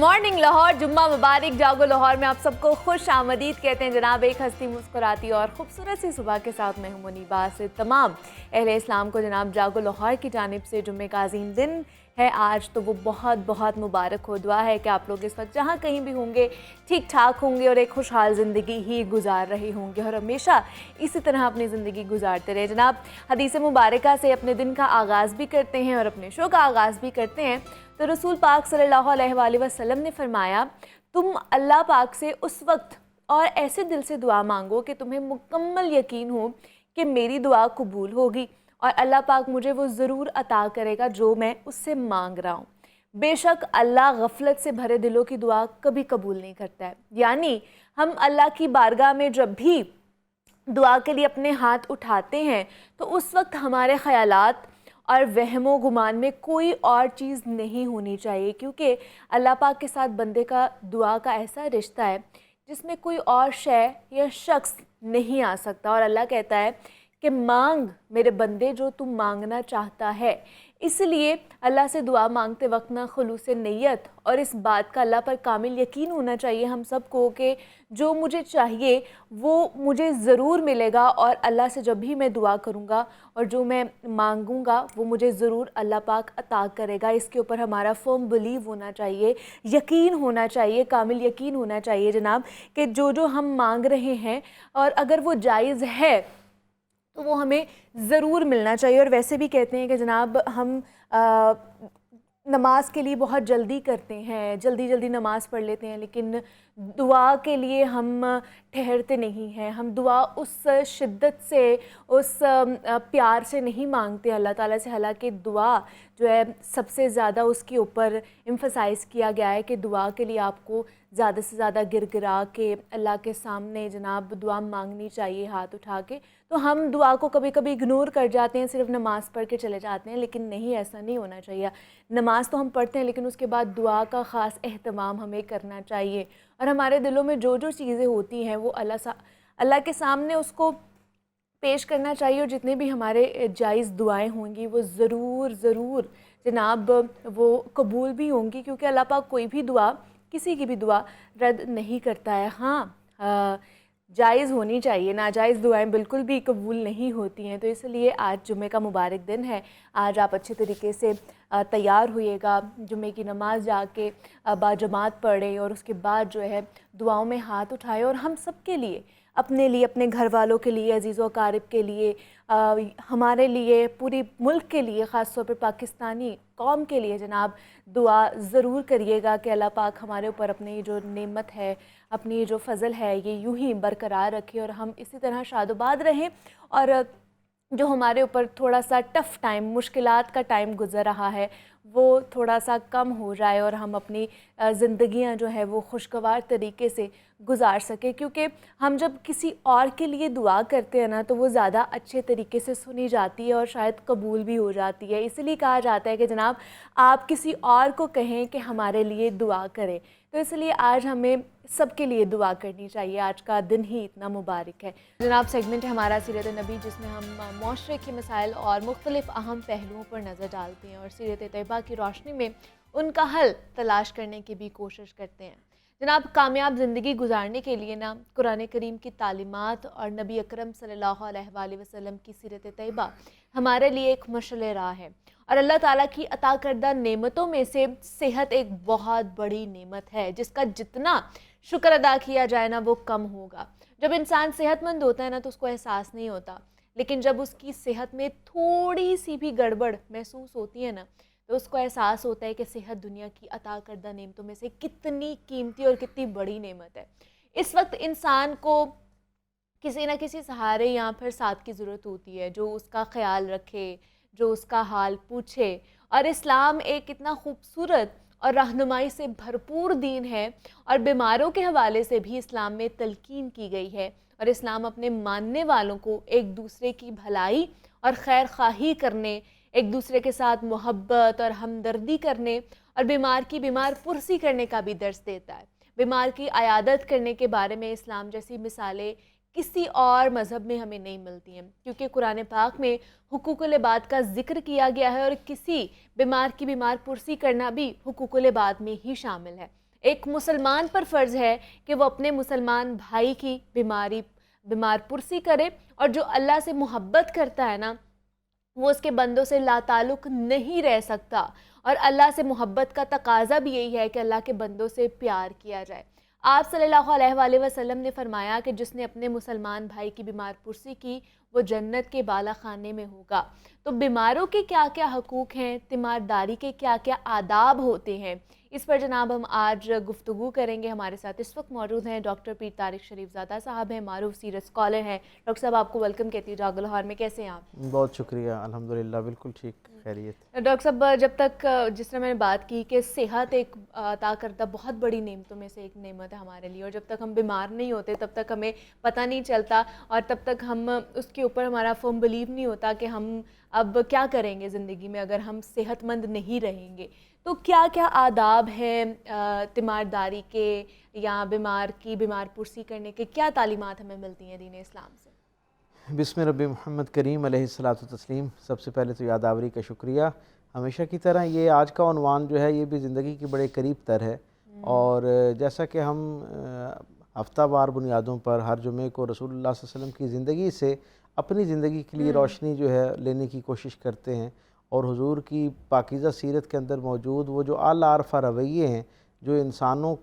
Morning Lahore, जुम्मा मुबारक। जागो लाहौर में आप सबको खुश आमदीद कहते हैं जनाब। एक हंसती मुस्कुराती और ख़ूबसूरत सी सुबह के साथ मैं हूं मुनीबा से तमाम अहले इस्लाम को जनाब जागो लाहौर की जानिब से जुम्मे का अज़ीम दिन है आज, तो वो बहुत बहुत मुबारक हो। दुआ है कि आप लोग इस वक्त जहाँ कहीं भी होंगे ठीक ठाक होंगे और एक खुशहाल ज़िंदगी ही गुजार रहे होंगे और हमेशा इसी तरह अपनी ज़िंदगी गुजारते रहे। जनाब हदीस मुबारका से अपने दिन का आगाज़ भी करते हैं और अपने शो का आगाज़ भी करते हैं। तो रसूल पाक सल्लल्लाहु अलैहि वसल्लम ने फरमाया, तुम अल्लाह पाक से उस वक्त और ऐसे दिल से दुआ मांगो कि तुम्हें मुकम्मल यकीन हो कि मेरी दुआ कबूल होगी और अल्लाह पाक मुझे वो ज़रूर अता करेगा जो मैं उससे मांग रहा हूँ। बेशक अल्लाह गफलत से भरे दिलों की दुआ कभी कबूल नहीं करता है। यानी हम अल्लाह की बारगाह में जब भी दुआ के लिए अपने हाथ उठाते हैं तो उस वक्त हमारे ख़यालात और वहमो गुमान में कोई और चीज़ नहीं होनी चाहिए, क्योंकि अल्लाह पाक के साथ बंदे का दुआ का ऐसा रिश्ता है जिसमें कोई और शय या शख्स नहीं आ सकता। और अल्लाह कहता है कि मांग मेरे बंदे जो तू मांगना चाहता है। इसलिए अल्लाह से दुआ मांगते वक्त ना खुलूस नीयत और इस बात का अल्लाह पर कामिल यकीन होना चाहिए हम सबको कि जो मुझे चाहिए वो मुझे ज़रूर मिलेगा और अल्लाह से जब भी मैं दुआ करूँगा और जो मैं मांगूँगा वो मुझे ज़रूर अल्लाह पाक अता करेगा। इसके ऊपर हमारा फर्म बिलीव होना चाहिए, यकीन होना चाहिए, कामिल यकीन होना चाहिए जनाब कि जो हम मांग रहे हैं और अगर वो जायज़ है तो वो हमें ज़रूर मिलना चाहिए। और वैसे भी कहते हैं कि जनाब हम नमाज के लिए बहुत जल्दी करते हैं, जल्दी जल्दी नमाज़ पढ़ लेते हैं, लेकिन दुआ के लिए हम ठहरते नहीं हैं। हम दुआ उस शिद्दत से, उस प्यार से नहीं मांगते अल्लाह ताला से। हालांकि दुआ जो है सबसे ज़्यादा उसके ऊपर एम्फसाइज़ किया गया है कि दुआ के लिए आपको ज़्यादा से ज़्यादा गिरगिरा के अल्लाह के सामने जनाब दुआ मांगनी चाहिए हाथ उठा के। तो हम दुआ को कभी कभी इग्नोर कर जाते हैं, सिर्फ नमाज़ पढ़ के चले जाते हैं, लेकिन नहीं, ऐसा नहीं होना चाहिए। नमाज़ तो हम पढ़ते हैं लेकिन उसके बाद दुआ का ख़ास एहतमाम हमें करना चाहिए और हमारे दिलों में जो जो चीज़ें होती हैं वो अल्लाह के सामने उसको पेश करना चाहिए। और जितने भी हमारे जायज़ दुआएं होंगी वो ज़रूर जनाब वो कबूल भी होंगी, क्योंकि अल्लाह पाक कोई भी दुआ, किसी की भी दुआ रद्द नहीं करता है। हाँ, जायज़ होनी चाहिए, नाजायज़ दुआएं बिल्कुल भी कबूल नहीं होती हैं। तो इसलिए आज जुम्मे का मुबारक दिन है। आज आप अच्छे तरीके से तैयार होइएगा, जुम्मे की नमाज़ जाके बाजमात पढ़ें और उसके बाद जो है दुआओं में हाथ उठाएं। और हम सब के लिए, अपने लिए, अपने घर वालों के लिए, अजीज़ व अकारिब के लिए, हमारे लिए, पूरी मुल्क के लिए, ख़ास तौर पर पाकिस्तानी कौम के लिए जनाब दुआ ज़रूर करिएगा कि अल्लाह पाक हमारे ऊपर अपनी जो नेमत है, अपनी जो फ़ज़ल है, ये यूं ही बरकरार रखे और हम इसी तरह शादोबाद रहें। और जो हमारे ऊपर थोड़ा सा टफ़ टाइम, मुश्किलात का टाइम गुज़र रहा है, वो थोड़ा सा कम हो जाए और हम अपनी ज़िंदगियां जो है वो खुशगवार तरीके से गुजार सके। क्योंकि हम जब किसी और के लिए दुआ करते हैं ना तो वो ज़्यादा अच्छे तरीके से सुनी जाती है और शायद कबूल भी हो जाती है। इसलिए कहा जाता है कि जनाब आप किसी और को कहें कि हमारे लिए दुआ करें। तो इसलिए आज हमें सबके लिए दुआ करनी चाहिए। आज का दिन ही इतना मुबारक है। जनाब सेगमेंट है हमारा सीरत नबी, जिसमें हम माशरे के मसाइल और मुख्तलिफ अहम पहलुओं पर नज़र डालते हैं और सीरत तैयबा की रोशनी में उनका हल तलाश करने की भी कोशिश करते हैं। जनाब कामयाब ज़िंदगी गुजारने के लिए ना कुरान करीम की तालीमात और नबी अकरम सल्लल्लाहु अलैहि वसल्लम की सीरत तैयबा हमारे लिए एक मशअल राह है। और अल्लाह ताला की अता करदा नेमतों में से सेहत एक बहुत बड़ी नेमत है, जिसका जितना शुक्र अदा किया जाए ना वो कम होगा। जब इंसान सेहतमंद होता है ना तो उसको एहसास नहीं होता, लेकिन जब उसकी सेहत में थोड़ी सी भी गड़बड़ महसूस होती है ना तो उसको एहसास होता है कि सेहत दुनिया की अता करदा नेमतों में से कितनी कीमती और कितनी बड़ी नेमत है। इस वक्त इंसान को किसी न किसी सहारे या फिर साथ की ज़रूरत होती है जो उसका ख्याल रखे, जो उसका हाल पूछे। और इस्लाम एक इतना खूबसूरत और रहनुमाई से भरपूर दीन है और बीमारों के हवाले से भी इस्लाम में तलकीन की गई है। और इस्लाम अपने मानने वालों को एक दूसरे की भलाई और खैर ख्वाही करने, एक दूसरे के साथ मोहब्बत और हमदर्दी करने और बीमार की बीमार पुरसी करने का भी दर्स देता है। बीमार की अयादत करने के बारे में इस्लाम जैसी मिसालें किसी और मज़हब में हमें नहीं मिलती हैं, क्योंकि कुरान पाक में हुकूकुल इबाद का जिक्र किया गया है और किसी बीमार की बीमार पुरसी करना भी हुकूकुल इबाद में ही शामिल है। एक मुसलमान पर फ़र्ज़ है कि वो अपने मुसलमान भाई की बीमार पुरसी करे, और जो अल्लाह से मोहब्बत करता है ना, वो उसके बंदों से लाताल्लुक़ नहीं रह सकता। और अल्लाह से मोहब्बत का तकाज़ा भी यही है कि अल्लाह के बंदों से प्यार किया जाए। आप सल्लल्लाहु अलैहि वसल्लम ने फरमाया कि जिसने अपने मुसलमान भाई की बीमार पुरसी की, वो जन्नत के बाला खाने में होगा। तो बीमारों के क्या क्या हकूक़ हैं, तीमारदारी के क्या क्या आदाब होते हैं, इस पर जनाब हम आज गुफ्तगू करेंगे। हमारे साथ इस वक्त मौजूद हैं डॉक्टर पीर तारिक शरीफजादा साहब हैं, मारूफ सीरत स्कॉलर हैं। डॉक्टर साहब, आपको वेलकम कहती हूँ जागो लाहौर में। कैसे हैं आप? बहुत शुक्रिया, अल्हम्दुलिल्लाह बिल्कुल ठीक, खैरियत। डॉक्टर साहब, जब तक जिस तरह मैंने बात की कि सेहत एक अता करता बहुत बड़ी नेमतों में से एक नेमत है हमारे लिए, और जब तक हम बीमार नहीं होते तब तक हमें पता नहीं चलता, और तब तक हम उसके ऊपर हमारा फर्म बिलीव नहीं होता कि हम अब क्या करेंगे ज़िंदगी में अगर हम सेहतमंद नहीं रहेंगे। तो क्या क्या आदाब हैं तीमारदारी के, या बीमार पुरसी करने के, क्या तालीमात हमें मिलती हैं दीन इस्लाम से? बिस्मिल्लाह रब्बी मोहम्मद करीम अलैहिस्सलातु तस्लीम। सबसे पहले तो यादावरी का शुक्रिया। हमेशा की तरह ये आज का उन्वान जो है ये भी ज़िंदगी के बड़े करीब तर है, और जैसा कि हम हफ्तावार बुनियादों पर हर जुमे को रसूलुल्लाह सल्लल्लाहु अलैहि वसल्लम की ज़िंदगी से अपनी ज़िंदगी के लिए रोशनी जो है लेने की कोशिश करते हैं, और हुजूर की पाकीज़ा सीरत के अंदर मौजूद वो जो आला अरफा रवैये हैं जो इंसानों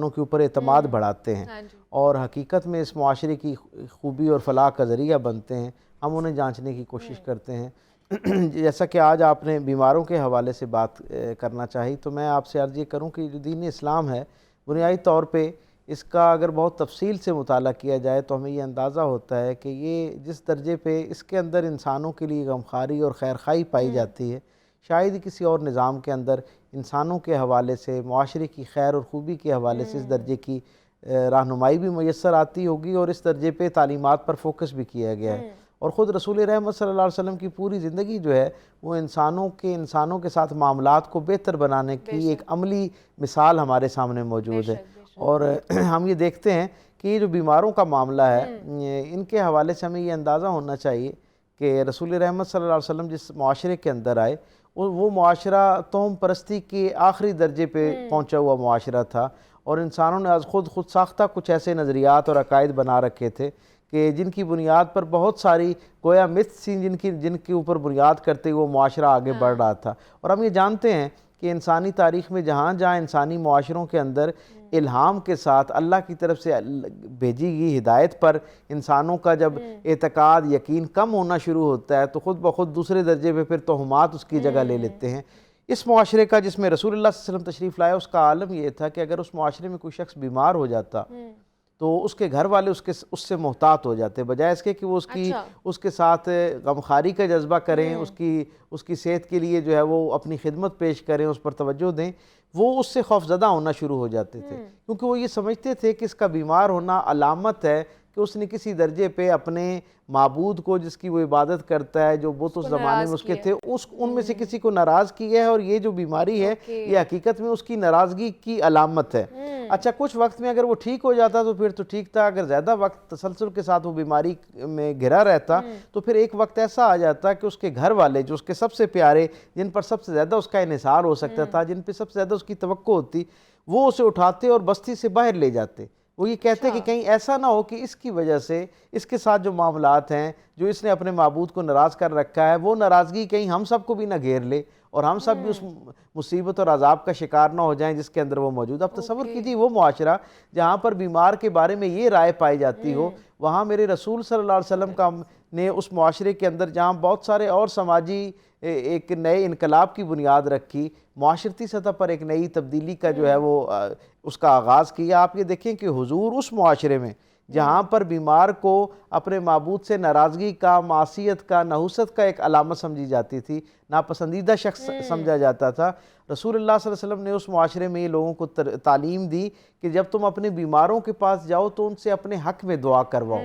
के ऊपर एतमाद बढ़ाते हैं, हाँ जी। और हकीकत में इस मुआशरे की खूबी और फलाह का ज़रिया बनते हैं, हम उन्हें जांचने की कोशिश करते हैं। जैसा कि आज आपने बीमारों के हवाले से बात करना चाहिए, तो मैं आपसे अर्ज़ ये करूँ कि जो दीन इस्लाम है बुनियादी तौर पे इसका अगर बहुत तफसील से मुताला किया जाए तो हमें ये अंदाज़ा होता है कि ये जिस दर्जे पे इसके अंदर इंसानों के लिए गमखारी और खैरखाई पाई जाती है, शायद ही किसी और निज़ाम के अंदर इंसानों के हवाले से, मुआशरे की खैर और ख़ूबी के हवाले से इस दर्जे की रहनुमाई भी मुयस्सर आती होगी, और इस दर्जे पे तालीमात पर फोकस भी किया गया है। और ख़ुद रसूल रहमत सल्लल्लाहु अलैहि वसल्लम की पूरी ज़िंदगी जो है वो इंसानों के साथ मामलात को बेहतर बनाने की एक अमली मिसाल हमारे सामने मौजूद है। और हम ये देखते हैं कि ये जो बीमारों का मामला है, इनके हवाले से हमें ये अंदाज़ा होना चाहिए कि रसूल रहमत सल्लल्लाहु अलैहि वसल्लम जिस मुआशरे के अंदर आए वो मुआशरा तोहम परस्ती के आखिरी दर्जे पे पहुँचा हुआ मुआशरा था, और इंसानों ने आज खुद साख्ता कुछ ऐसे नज़रियात और अकायद बना रखे थे कि जिनकी बुनियाद पर बहुत सारी गोया मिथ्स थी, जिनके ऊपर बुनियाद करते हुए वो मुआशरा आगे बढ़ रहा था। और हम ये जानते हैं कि इंसानी तारीख़ में जहाँ जहाँ इंसानी मुआशरों के अंदर इल्हाम के साथ अल्लाह की तरफ से भेजी गई हिदायत पर इंसानों का जब एतकाद यकीन कम होना शुरू होता है, तो ख़ुद ब खुद दूसरे दर्जे पे फिर तोहमात उसकी जगह ले लेते हैं। इस मुआशरे का जिसमें रसूलुल्लाह सल्लल्लाहु अलैहि वसल्लम तशरीफ़ लाया, उसका आलम ये था कि अगर उस मुआशरे में कोई शख्स बीमार हो जाता तो उसके घर वाले उससे मोहतात हो जाते, बजाय इसके कि वो उसके साथ गमखारी का जज्बा करें, उसकी सेहत के लिए जो है वो अपनी खिदमत पेश करें, उस पर तवज्जो दें, वो उससे खौफज़दा होना शुरू हो जाते थे, क्योंकि वो ये समझते थे कि इसका बीमार होना अलामत है कि उसने किसी दर्जे पे अपने माबूद को, जिसकी वो इबादत करता है, जो बुत उस ज़माने में उसके थे, उनमें से किसी को नाराज़ किया है, और ये जो बीमारी है ये हकीकत में उसकी नाराज़गी की अलामत है। अच्छा, कुछ वक्त में अगर वो ठीक हो जाता तो फिर तो ठीक था, अगर ज़्यादा वक्त तसलसल के साथ वो बीमारी में घिरा रहता तो फिर एक वक्त ऐसा आ जाता कि उसके घर वाले, जो उसके सबसे प्यारे, जिन पर सबसे ज़्यादा उसका इन्हिसार हो सकता था, जिन पर सबसे ज़्यादा उसकी तवक्को होती, वो उसे उठाते और बस्ती से बाहर ले जाते। वो ये कहते कि कहीं ऐसा ना हो कि इसकी वजह से इसके साथ जो मामलात हैं, जो इसने अपने माबूद को नाराज़ कर रखा है, वो नाराज़गी कहीं हम सबको भी ना घेर ले और हम सब भी उस मुसीबत और अजाब का शिकार ना हो जाएं जिसके अंदर वो मौजूद। अब तसव्वुर कीजिए वो मुआशरा जहाँ पर बीमार के बारे में ये राय पाई जाती हो, वहाँ मेरे रसूल सल्लल्लाहु अलैहि वसल्लम का ने उस मुआशरे के अंदर जहाँ बहुत सारे और समाजी एक नए इनकलाब की बुनियाद रखी, मुआशरती सतह पर एक नई तब्दीली का जो है वो उसका आगाज़ किया। आप ये देखें कि हुजूर उस मुआशरे में जहाँ पर बीमार को अपने माबूद से नाराज़गी का, मासियत का, नहुसत का एक अलामत समझी जाती थी, नापसंदीदा शख्स समझा जाता था, रसूलुल्लाह सल्लल्लाहु अलैहि वसल्लम ने उस मुआशरे में ये लोगों को तालीम दी कि जब तुम अपने बीमारों के पास जाओ तो उनसे अपने हक़ में दुआ करवाओ।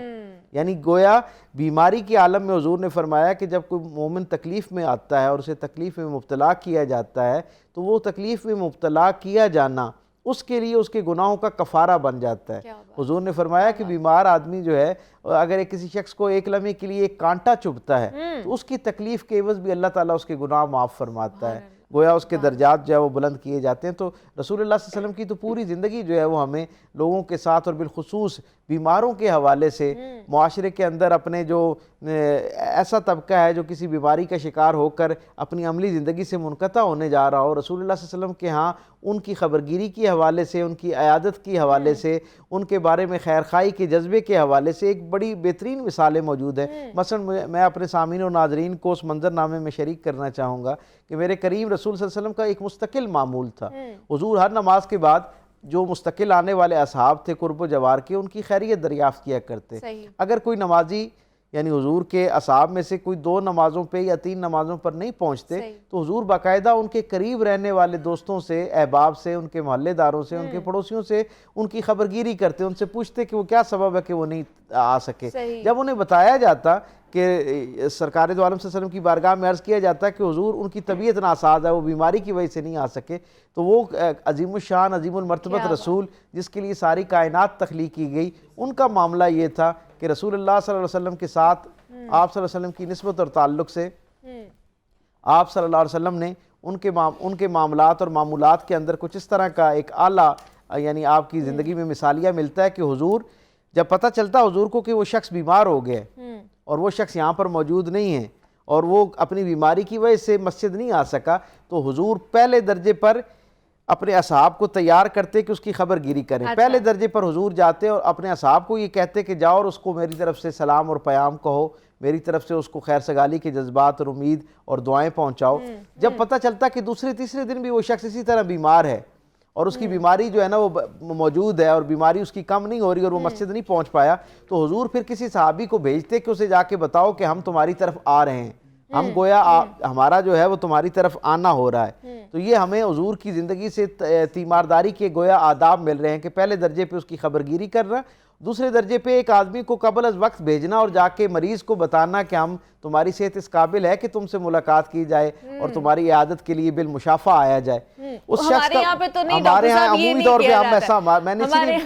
यानी गोया बीमारी के आलम में हुजूर ने फरमाया कि जब कोई मोमिन तकलीफ़ में आता है और उसे तकलीफ़ में मुब्तला किया जाता है, तो वो तकलीफ़ में मुब्तला किया जाना उसके लिए उसके गुनाहों का कफ़ारा बन जाता है। हुजूर ने फरमाया कि बीमार आदमी जो है, अगर किसी शख्स को एक लम्हे के लिए एक कांटा चुभता है तो उसकी तकलीफ़ के एवज़ भी अल्लाह ताला उसके गुनाह माफ़ फरमाता है। गोया उसके दर्जात जो है वो बुलंद किए जाते हैं। तो रसूलुल्लाह सल्लल्लाहु अलैहि वसल्लम की तो पूरी ज़िंदगी जो है वो हमें लोगों के साथ और बिलखुसूस बीमारों के हवाले से मुआशरे के अंदर अपने जो ऐसा तबका है जो किसी बीमारी का शिकार होकर अपनी अमली ज़िंदगी से मुनक़ता होने जा रहा हो, रसूलुल्लाह सल्लल्लाहु अलैहि वसल्लम के यहाँ उनकी ख़बरगिरी के हवाले से, उनकी अयादत के हवाले से, उनके बारे में खैर खाई के जज्बे के हवाले से एक बड़ी बेहतरीन मिसालें मौजूद हैं। मसलन मैं अपने सामीन और नाज़रीन को उस मंजरनामे में शरीक करना चाहूँगा कि मेरे करीम रसूल सल्लल्लाहु अलैहि वसल्लम का एक मुस्तकिल मामूल था। हुज़ूर हर नमाज के बाद जो मुस्तकिल आने वाले असहाब थे कुर्ब जवार के, उनकी खैरियत दरियाफ़्त किया करते। अगर कोई नमाजी यानी हुजूर के असहाब में से कोई 2 नमाज़ों पे या 3 नमाज़ों पर नहीं पहुँचते तो हुजूर बाकायदा उनके करीब रहने वाले दोस्तों से, अहबाब से, उनके मोहल्लेदारों से, उनके पड़ोसियों से उनकी खबरगिरी करते, उनसे पूछते कि वो क्या सबब है कि वो नहीं आ सके। जब उन्हें बताया जाता कि सरकार दो आलम सल्लल्लाहु अलैहि वसल्लम की बारगाह में अर्ज़ किया जाता है कि हुजूर उनकी तबीयत नासाज है, वो बीमारी की वजह से नहीं आ सके, तो वो अजीमुशान अजीमुल मर्तबत रसूल जिसके लिए सारी कायनात तख्लीक की गई, उनका मामला ये था कि रसूलुल्लाह सल्लल्लाहु अलैहि वसल्लम के साथ आप सल्लल्लाहु अलैहि वसल्लम की निस्बत और ताल्लुक़ से आप सल्लल्लाहु अलैहि वसल्लम ने उनके मामलात और मामूलात के अंदर कुछ इस तरह का एक आला यानी आपकी ज़िंदगी में मिसालिया मिलता है कि हुजूर जब पता चलता हुजूर को कि वो शख्स बीमार हो गए और वो शख्स यहाँ पर मौजूद नहीं है और वो अपनी बीमारी की वजह से मस्जिद नहीं आ सका, तो हुजूर पहले दर्जे पर अपने असहाब को तैयार करते कि उसकी खबरगिरी करें। पहले दर्जे पर हुजूर जाते और अपने असहाब को ये कहते कि जाओ और उसको मेरी तरफ से सलाम और प्याम कहो, मेरी तरफ से उसको खैर सगाली के जज्बात और उम्मीद और दुआएं पहुँचाओ। जब पता चलता कि दूसरे तीसरे दिन भी वो शख्स इसी तरह बीमार है और उसकी बीमारी जो है ना वो मौजूद है और बीमारी उसकी कम नहीं हो रही और वो मस्जिद नहीं पहुंच पाया, तो हुजूर फिर किसी सहाबी को भेजते कि उसे जाके बताओ कि हम तुम्हारी तरफ आ रहे हैं, हम गोया हमारा जो है वो तुम्हारी तरफ आना हो रहा है। तो ये हमें हुजूर की ज़िंदगी से तीमारदारी के गोया आदाब मिल रहे हैं कि पहले दर्जे पे उसकी खबरगिरी करना, दूसरे दर्जे पे एक आदमी को कबल अज़ वक्त भेजना और जाके मरीज़ को बताना कि हम तुम्हारी सेहत इस काबिल है कि तुमसे मुलाकात की जाए और तुम्हारी इयादत के लिए बिल मुशाफा आया जाए। उस शख्स का हमारे यहाँ अमूमी तौर पर हम ऐसा मैंने इसलिए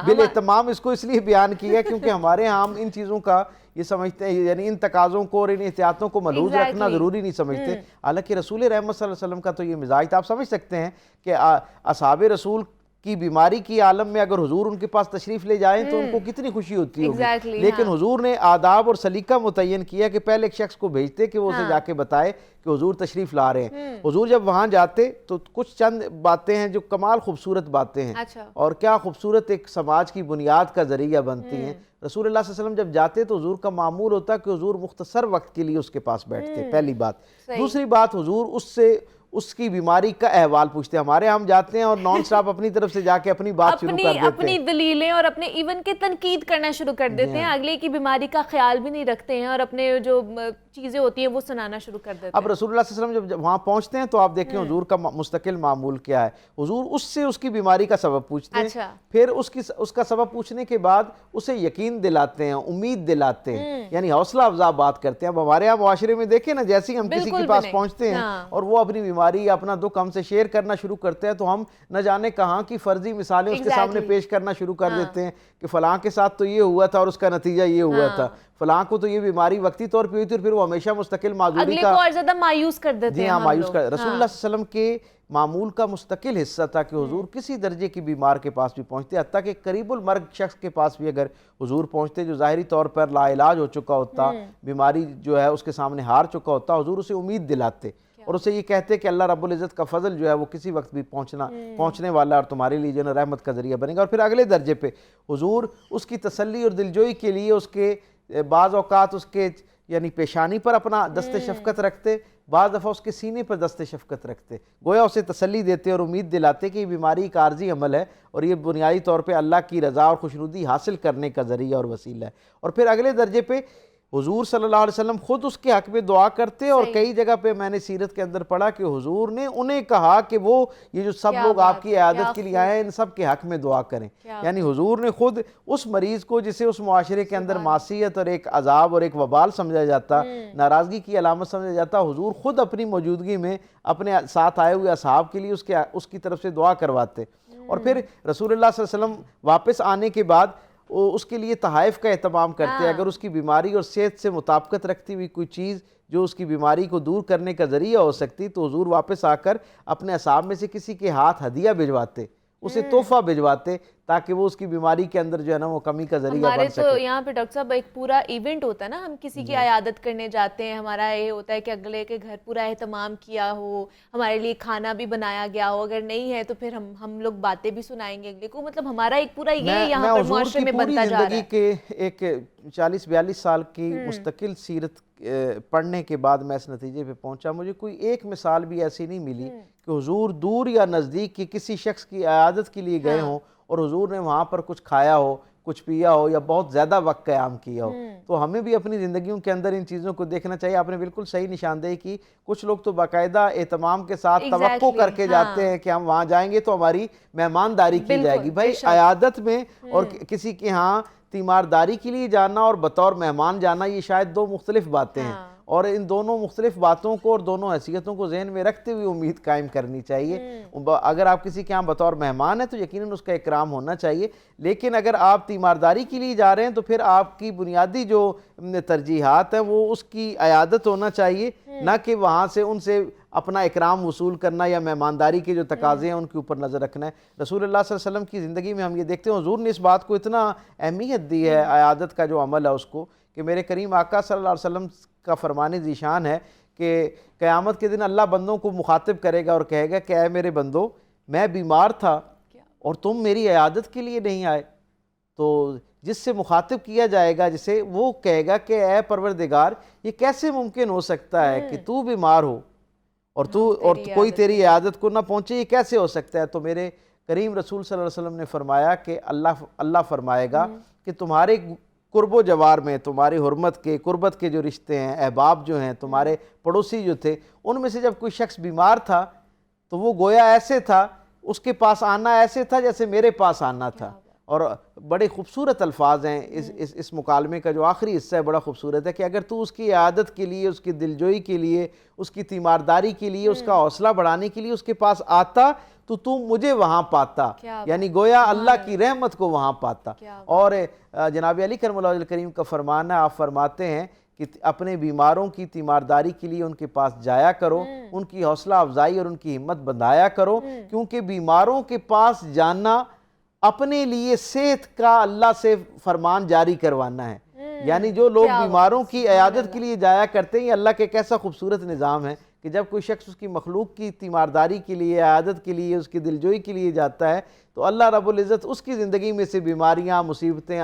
बिल तमाम इसको इसलिए बयान किया क्योंकि हमारे यहाँ हम इन चीज़ों का ये समझते हैं, यानी इन तकाज़ों को और इन एहतियातों को मलूज़ रखना ज़रूरी नहीं समझते। हालांकि रसूल रहमत सल्लल्लाहु अलैहि वसल्लम का तो ये मिजाज था। आप समझ सकते हैं कि असहाबे रसूल की बीमारी की आलम में अगर हुजूर उनके पास तशरीफ़ ले जाएं तो उनको कितनी खुशी होती होगी। लेकिन हुजूर ने आदाब और सलीका मुतय्यन किया कि पहले एक शख्स को भेजते कि वो उसे जाके बताए कि हुजूर तशरीफ़ ला रहे हैं। हुजूर जब वहाँ जाते तो कुछ चंद बातें हैं जो कमाल खूबसूरत बातें हैं। और क्या खूबसूरत एक समाज की बुनियाद का ज़रिया बनती हैं। रसूलुल्लाह सल्लल्लाहु अलैहि वसल्लम जब जाते तो हुजूर का मामूल होता कि हुजूर मुख्तसर वक्त के लिए उसके पास बैठते, पहली बात। दूसरी बात, हुजूर उससे उसकी बीमारी का अहवाल पूछते। हमारे हम जाते हैं और नॉन स्टॉप अपनी तरफ से जाके अपनी बात शुरू कर देते हैं, अपनी दलीलें और अपने इवन के तनकीद करना शुरू कर देते हैं, अगले की बीमारी का ख्याल भी नहीं रखते हैं और अपने जो चीज़ें होती हैं वो सुनाना शुरू कर देते हैं। अब रसूलुल्लाह सल्लल्लाहु अलैहि वसल्लम जब वहाँ पहुँचते हैं तो आप देखें हुजूर का मुस्तकिल मामूल क्या है। हुजूर उससे उसकी बीमारी का सबब पूछते हैं, फिर उसका सबब पूछने के बाद उसे यकीन दिलाते हैं, उम्मीद दिलाते हैं, यानी हौसला अफजा बात करते हैं। अब हमारे यहाँ मुआशरे में देखें ना, जैसे ही हम किसी के पास पहुँचते हैं और वो अपनी बीमारी या अपना दुख हमसे शेयर करना शुरू करते हैं तो हम न जाने कहाँ की फर्जी मिसालें उसके सामने पेश करना शुरू कर देते हैं कि फलां के साथ तो ये हुआ था और उसका नतीजा ये हुआ था, फलां को तो ये बीमारी वक्ती तौर पे हुई थी और फिर वो हमेशा मुस्तकिल माजूरी का और ज्यादा मायूस कर देते हैं। जी हाँ, मायूस कर। रसूलुल्लाह सल्लल्लाहु अलैहि वसल्लम के मामूल का मुस्तकिल हिस्सा था कि हुजूर किसी दर्जे की बीमार के पास भी पहुँचते, हत्ता कि करीबुल मर्ग शख्स के पास भी अगर हुजूर पहुँचते जो ज़ाहिरी तौर पर लाइलाज हो चुका होता, बीमारी जो है उसके सामने हार चुका होता, हुजूर उसे उम्मीद दिलाते और उसे ये कहते कि अल्लाह रब्बुल इज़्ज़त का फजल जो है वो किसी वक्त भी पहुँचने वाला और तुम्हारे लिए जो है रहमत का ज़रिया बनेगा। और फिर अगले दर्जे पे हुजूर उसकी तसल्ली और दिलजोई के लिए उसके बाज़ औक़ात उसके यानी पेशानी पर अपना दस्ते शफ़क़त रखते, बाज़ दफ़ा उसके सीने पर दस्ते शफ़क़त रखते, गोया उसे तसल्ली देते और उम्मीद दिलाते कि ये बीमारी एक आर्जी अमल है और ये बुनियादी तौर पर अल्लाह की रज़ा और खुशनुदी हासिल करने का ज़रिया और वसीला है। और फिर अगले दर्जे पे हुजूर सल्लल्लाहु अलैहि वसल्लम खुद उसके हक़ में दुआ करते और कई जगह पे मैंने सीरत के अंदर पढ़ा कि हुजूर ने उन्हें कहा कि वो ये जो सब लोग आपकी इयादत के लिए आए हैं इन सब के हक़ में दुआ करें। यानी हुजूर ने खुद उस मरीज़ को जिसे उस मुआशरे के अंदर मासियत और एक अजाब और एक वबाल समझा जाता, नाराज़गी की अलामत समझा जाता, हुजूर खुद अपनी मौजूदगी में अपने साथ आए हुए असहाब के लिए उसकी तरफ से दुआ करवाते। और फिर रसूलुल्लाह सल्लल्लाहु अलैहि वसल्लम वापस आने के बाद उसके लिए तहाइफ का एहतमाम करते हैं। अगर उसकी बीमारी और सेहत से मुताबिकत रखती हुई कोई चीज़ जो उसकी बीमारी को दूर करने का ज़रिया हो सकती, तो हुजूर वापस आकर अपने असाब में से किसी के हाथ हदिया भिजवाते, उसे तोहफा भिजवाते, ताकि वो उसकी बीमारी के अंदर जो है ना वो कमी का जरिया बन सके। तो यहाँ पे डॉक्टर साहब एक पूरा इवेंट होता है ना, हम किसी की अयादत करने जाते हैं, हमारा ये होता है कि अगले के घर पूरा एहतमाम किया हो, हमारे लिए खाना भी बनाया गया हो, अगर नहीं है तो फिर हम लोग बातें भी सुनाएंगे अगले को, मतलब हमारा एक पूरा ये यहाँ पर मुआशरे में बनता जा रहा है। के एक 40-42 साल की मुस्तकिल सीरत पढ़ने के बाद मैं इस नतीजे पे पहुंचा, मुझे कोई एक मिसाल भी ऐसी नहीं मिली कि हुजूर दूर या नज़दीक की किसी शख्स की इयादत के लिए गए हों और हुजूर ने वहाँ पर कुछ खाया हो, कुछ पिया हो या बहुत ज़्यादा वक्त क़याम किया हो। तो हमें भी अपनी ज़िंदगियों के अंदर इन चीज़ों को देखना चाहिए। आपने बिल्कुल सही निशानदेही की। कुछ लोग तो बाकायदा एहतमाम के साथ तवक्को करके जाते हैं कि हम वहाँ जाएंगे तो हमारी मेहमानदारी की जाएगी। भाई अयादत में और किसी के यहाँ तीमारदारी के लिए जाना और बतौर मेहमान जाना, ये शायद दो मुख्तलिफ बातें हैं, और इन दोनों मुख्तलिफ बातों को और दोनों हैसियतों को जहन में रखते हुए उम्मीद कायम करनी चाहिए। अगर आप किसी के यहाँ बतौर मेहमान हैं तो यकीनन उसका इकराम होना चाहिए, लेकिन अगर आप तीमारदारी के लिए जा रहे हैं तो फिर आपकी बुनियादी जो तरजीहात हैं वो उसकी अयादत होना चाहिए, ना कि वहाँ से उनसे अपना इकराम वसूल करना या मेहमानदारी के जो तकाज़े हैं उनके ऊपर नज़र रखना है। रसूलुल्लाह सल्लल्लाहु अलैहि वसल्लम की ज़िंदगी में हम ये देखते हैं, हुजूर ने इस बात को इतना अहमियत दी है अयादत का जो अमल है उसको, कि मेरे करीम आका सल्लल्लाहु अलैहि वसल्लम का फरमाने ज़ीशान है कि क़यामत के दिन अल्लाह बंदों को मुखातिब करेगा और कहेगा कि ऐ मेरे बंदो, मैं बीमार था और तुम मेरी इयादत के लिए नहीं आए। तो जिससे मुखातिब किया जाएगा, जिसे वो कहेगा कि ऐ परवरदिगार, ये कैसे मुमकिन हो सकता है कि तू बीमार हो और कोई तेरी इयादत को ना पहुँचे, ये कैसे हो सकता है। तो मेरे करीम रसूल सल्लल्लाहु अलैहि वसल्लम ने फरमाया कि अल्लाह फरमाएगा कि तुम्हारे कुर्बो जवार में, तुम्हारी हुर्मत के कुर्बत के जो रिश्ते हैं, अहबाब जो हैं, तुम्हारे पड़ोसी जो थे, उनमें से जब कोई शख्स बीमार था तो वो गोया ऐसे था, उसके पास आना ऐसे था जैसे मेरे पास आना था। और बड़े खूबसूरत अल्फाज हैं इस मुकालमे का जो आखिरी हिस्सा है, बड़ा खूबसूरत है कि अगर तू उसकी इयादत के लिए, उसकी दिलजोई के लिए, उसकी तीमारदारी के लिए, उसका हौसला बढ़ाने के लिए उसके पास आता तो तू मुझे वहाँ पाता, यानी गोया अल्लाह की रहमत को वहाँ पाता। और जनाब अली करमुल्लाह वजह करीम का फरमान है, आप फरमाते हैं कि अपने बीमारों की तीमारदारी के लिए उनके पास जाया करो, उनकी हौसला अफजाई और उनकी हिम्मत बंधाया करो, क्योंकि बीमारों के पास जाना अपने लिए सेहत का अल्लाह से फरमान जारी करवाना है। यानी जो लोग बीमारों की इयादत के लिए जाया करते हैं, ये अल्लाह के कैसा खूबसूरत निज़ाम है कि जब कोई शख्स उसकी मखलूक की तीमारदारी के लिए, इयादत के लिए, उसकी दिलजोई के लिए जाता है तो अल्लाह रब्बुल इज़्ज़त उसकी ज़िंदगी में से बीमारियाँ, मुसीबतें,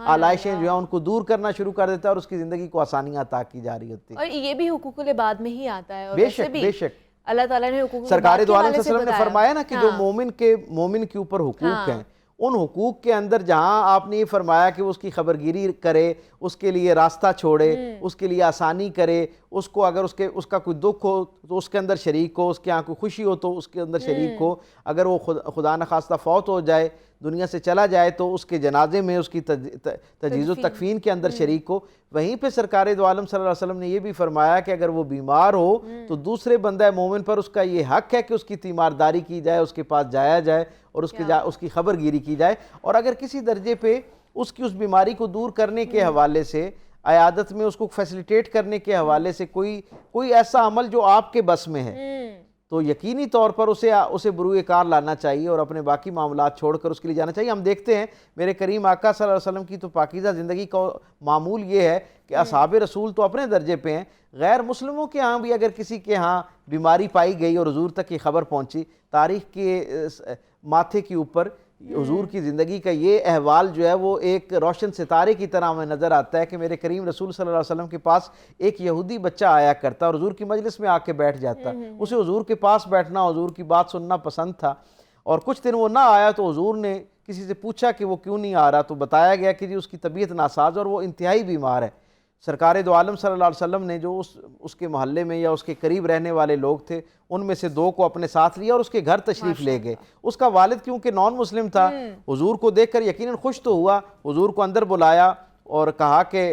आलाइशें जो हैं उनको दूर करना शुरू कर देता है और उसकी ज़िंदगी को आसानियाँ अता की जा रही होती है। और ये भी हुकूकुल इबाद में ही आता है। और बेशक बेशक अल्लाह ताला ने हुकूक सरकार दो आलम सल्लल्लाहु अलैहि वसल्लम ने फरमाया ना कि जो मोमिन के ऊपर हुकूक हैं, उन हुकूक के अंदर जहाँ आपने ये फरमाया कि वो उसकी खबरगिरी करे, उसके लिए रास्ता छोड़े, उसके लिए आसानी करे, उसको अगर उसका कोई दुख हो तो उसके अंदर शरीक हो, उसके यहाँ कोई खुशी हो तो उसके अंदर शरीक हो, अगर वो खुदा न खास्ता फौत हो जाए, दुनिया से चला जाए तो उसके जनाजे में, उसकी तजीज़ तकफ़ीन के अंदर शरीक हो। वहीं पे सरकार दो आलम सल्लल्लाहु अलैहि वसल्लम ने यह भी फरमाया कि अगर वो बीमार हो तो दूसरे बंदा मोमिन पर उसका ये हक़ है कि उसकी तीमारदारी की जाए, उसके पास जाया जाए और उसकी खबरगिरी की जाए। और अगर किसी दर्जे पे उसकी उस बीमारी को दूर करने के हवाले से, अयादत में उसको फैसिलिटेट करने के हवाले से कोई ऐसा अमल जो आपके बस में है, तो यकीनी तौर पर उसे बुरूए कार लाना चाहिए और अपने बाकी मामलात छोड़कर उसके लिए जाना चाहिए। हम देखते हैं मेरे करीम आका सल्लल्लाहु अलैहि वसल्लम की तो पाकीज़ा ज़िंदगी का मामूल ये है कि असहाब रसूल तो अपने दर्जे पे हैं, गैर मुस्लिमों के यहाँ भी अगर किसी के यहाँ बीमारी पाई गई और हुजूर तक ये खबर पहुँची, तारीख़ के माथे के ऊपर हुजूर की ज़िंदगी का ये अहवाल जो है वो एक रोशन सितारे की तरह हमें नज़र आता है कि मेरे करीम रसूल सल्लल्लाहु अलैहि वसल्लम के पास एक यहूदी बच्चा आया करता और हुजूर की मजलिस में आके बैठ जाता। उसे हुजूर के पास बैठना, हुजूर की बात सुनना पसंद था। और कुछ दिन वो ना आया तो हुजूर ने किसी से पूछा कि वो क्यों नहीं आ रहा, तो बताया गया कि जी उसकी तबीयत नासाज और वो इंतहाई बीमार है। सरकार दो आलम सल्लल्लाहु अलैहि वसल्लम ने जो उसके मोहल्ले में या उसके करीब रहने वाले लोग थे, उनमें से 2 को अपने साथ लिया और उसके घर तशरीफ़ ले गए। उसका वालिद क्योंकि नॉन मुस्लिम था, हुजूर को देखकर यकीनन खुश तो हुआ, हुजूर को अंदर बुलाया और कहा कि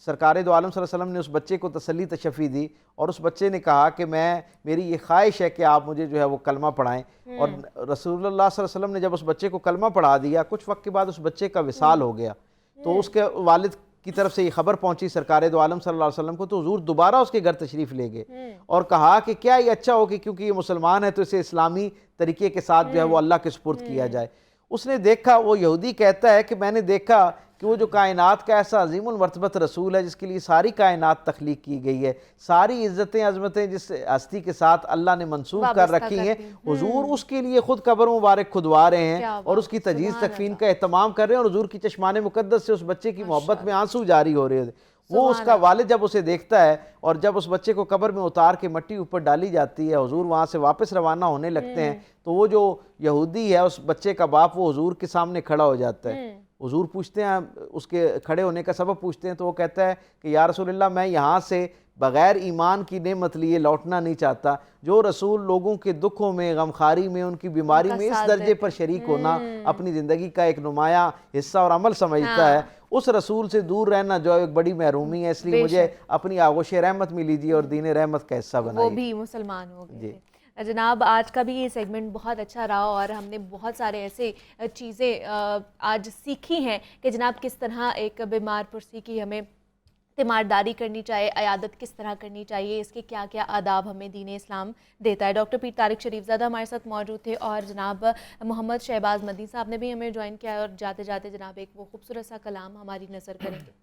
सरकार दो आलम सल्लल्लाहु अलैहि वसल्लम ने उस बच्चे को तसल्ली तशफ़ी दी और उस बच्चे ने कहा कि मेरी ये ख्वाहिश है कि आप मुझे जो है वो कलमा पढ़ाएँ। और रसूलुल्लाह सल्लल्लाहु अलैहि वसल्लम ने जब उस बच्चे को कलमा पढ़ा दिया, कुछ वक्त के बाद उस बच्चे का विसाल हो गया। तो उसके वालिद की तरफ से ये खबर पहुंची सरकार दो आलम सल्लल्लाहु अलैहि वसल्लम को, तो हुजूर दोबारा उसके घर तशरीफ़ ले गए और कहा कि क्या ये अच्छा हो कि क्योंकि ये मुसलमान है तो इसे इस्लामी तरीके के साथ जो है वो अल्लाह के सुपुर्द किया जाए। उसने देखा, वो यहूदी कहता है कि मैंने देखा कि वो जो कायनात का ऐसा अजीमुल मर्तबत रसूल है जिसके लिए सारी कायनात तख्लीक की गई है, सारी इज़्ज़तें अज़मतें जिस हस्ती के साथ अल्लाह ने मंसूब कर रखी हैं, हुजूर उसके लिए खुद कब्र मुबारक खुदवा रहे हैं और उसकी तजहीज़ तकफीन का एहतमाम कर रहे हैं और हुजूर की चश्माने मुकद्दस से उस बच्चे की मोहब्बत में आंसू जारी हो रहे थे। वो उसका वालिद जब उसे देखता है और जब उस बच्चे को कब्र में उतार के मिट्टी ऊपर डाली जाती है, हुजूर वहाँ से वापस रवाना होने लगते हैं, तो वो जो यहूदी है उस बच्चे का बाप वो हुजूर के सामने खड़ा हो जाता है। हुजूर पूछते हैं, उसके खड़े होने का सबब पूछते हैं, तो वो कहता है कि या रसूलल्लाह, मैं यहाँ से बग़ैर ईमान की नेमत लिए लौटना नहीं चाहता। जो रसूल लोगों के दुखों में, गमखारी में, उनकी बीमारी में इस दर्जे पर शरीक होना अपनी ज़िंदगी का एक नुमाया हिस्सा और अमल समझता है, उस रसूल से दूर रहना जो एक बड़ी महरूमी है। इसलिए मुझे अपनी आगोश रहमत में लीजिए और दीन रहमत का हिस्सा बनाइए। वो भी मुसलमान हो गए। जनाब, आज का भी ये सेगमेंट बहुत अच्छा रहा और हमने बहुत सारे ऐसे चीज़ें आज सीखी हैं कि जनाब किस तरह एक बीमार पुरसी की हमें तीमारदारी करनी चाहिए, अयादत किस तरह करनी चाहिए, इसके क्या क्या आदाब हमें दीन इस्लाम देता है। डॉक्टर पीर तारिक शरीफजादा हमारे साथ मौजूद थे और जनाब मोहम्मद शहबाज मदनी साहब ने भी हमें ज्वाइन किया और जाते जाते जनाब एक वो खूबसूरत सा कलाम हमारी नज़र करेंगे।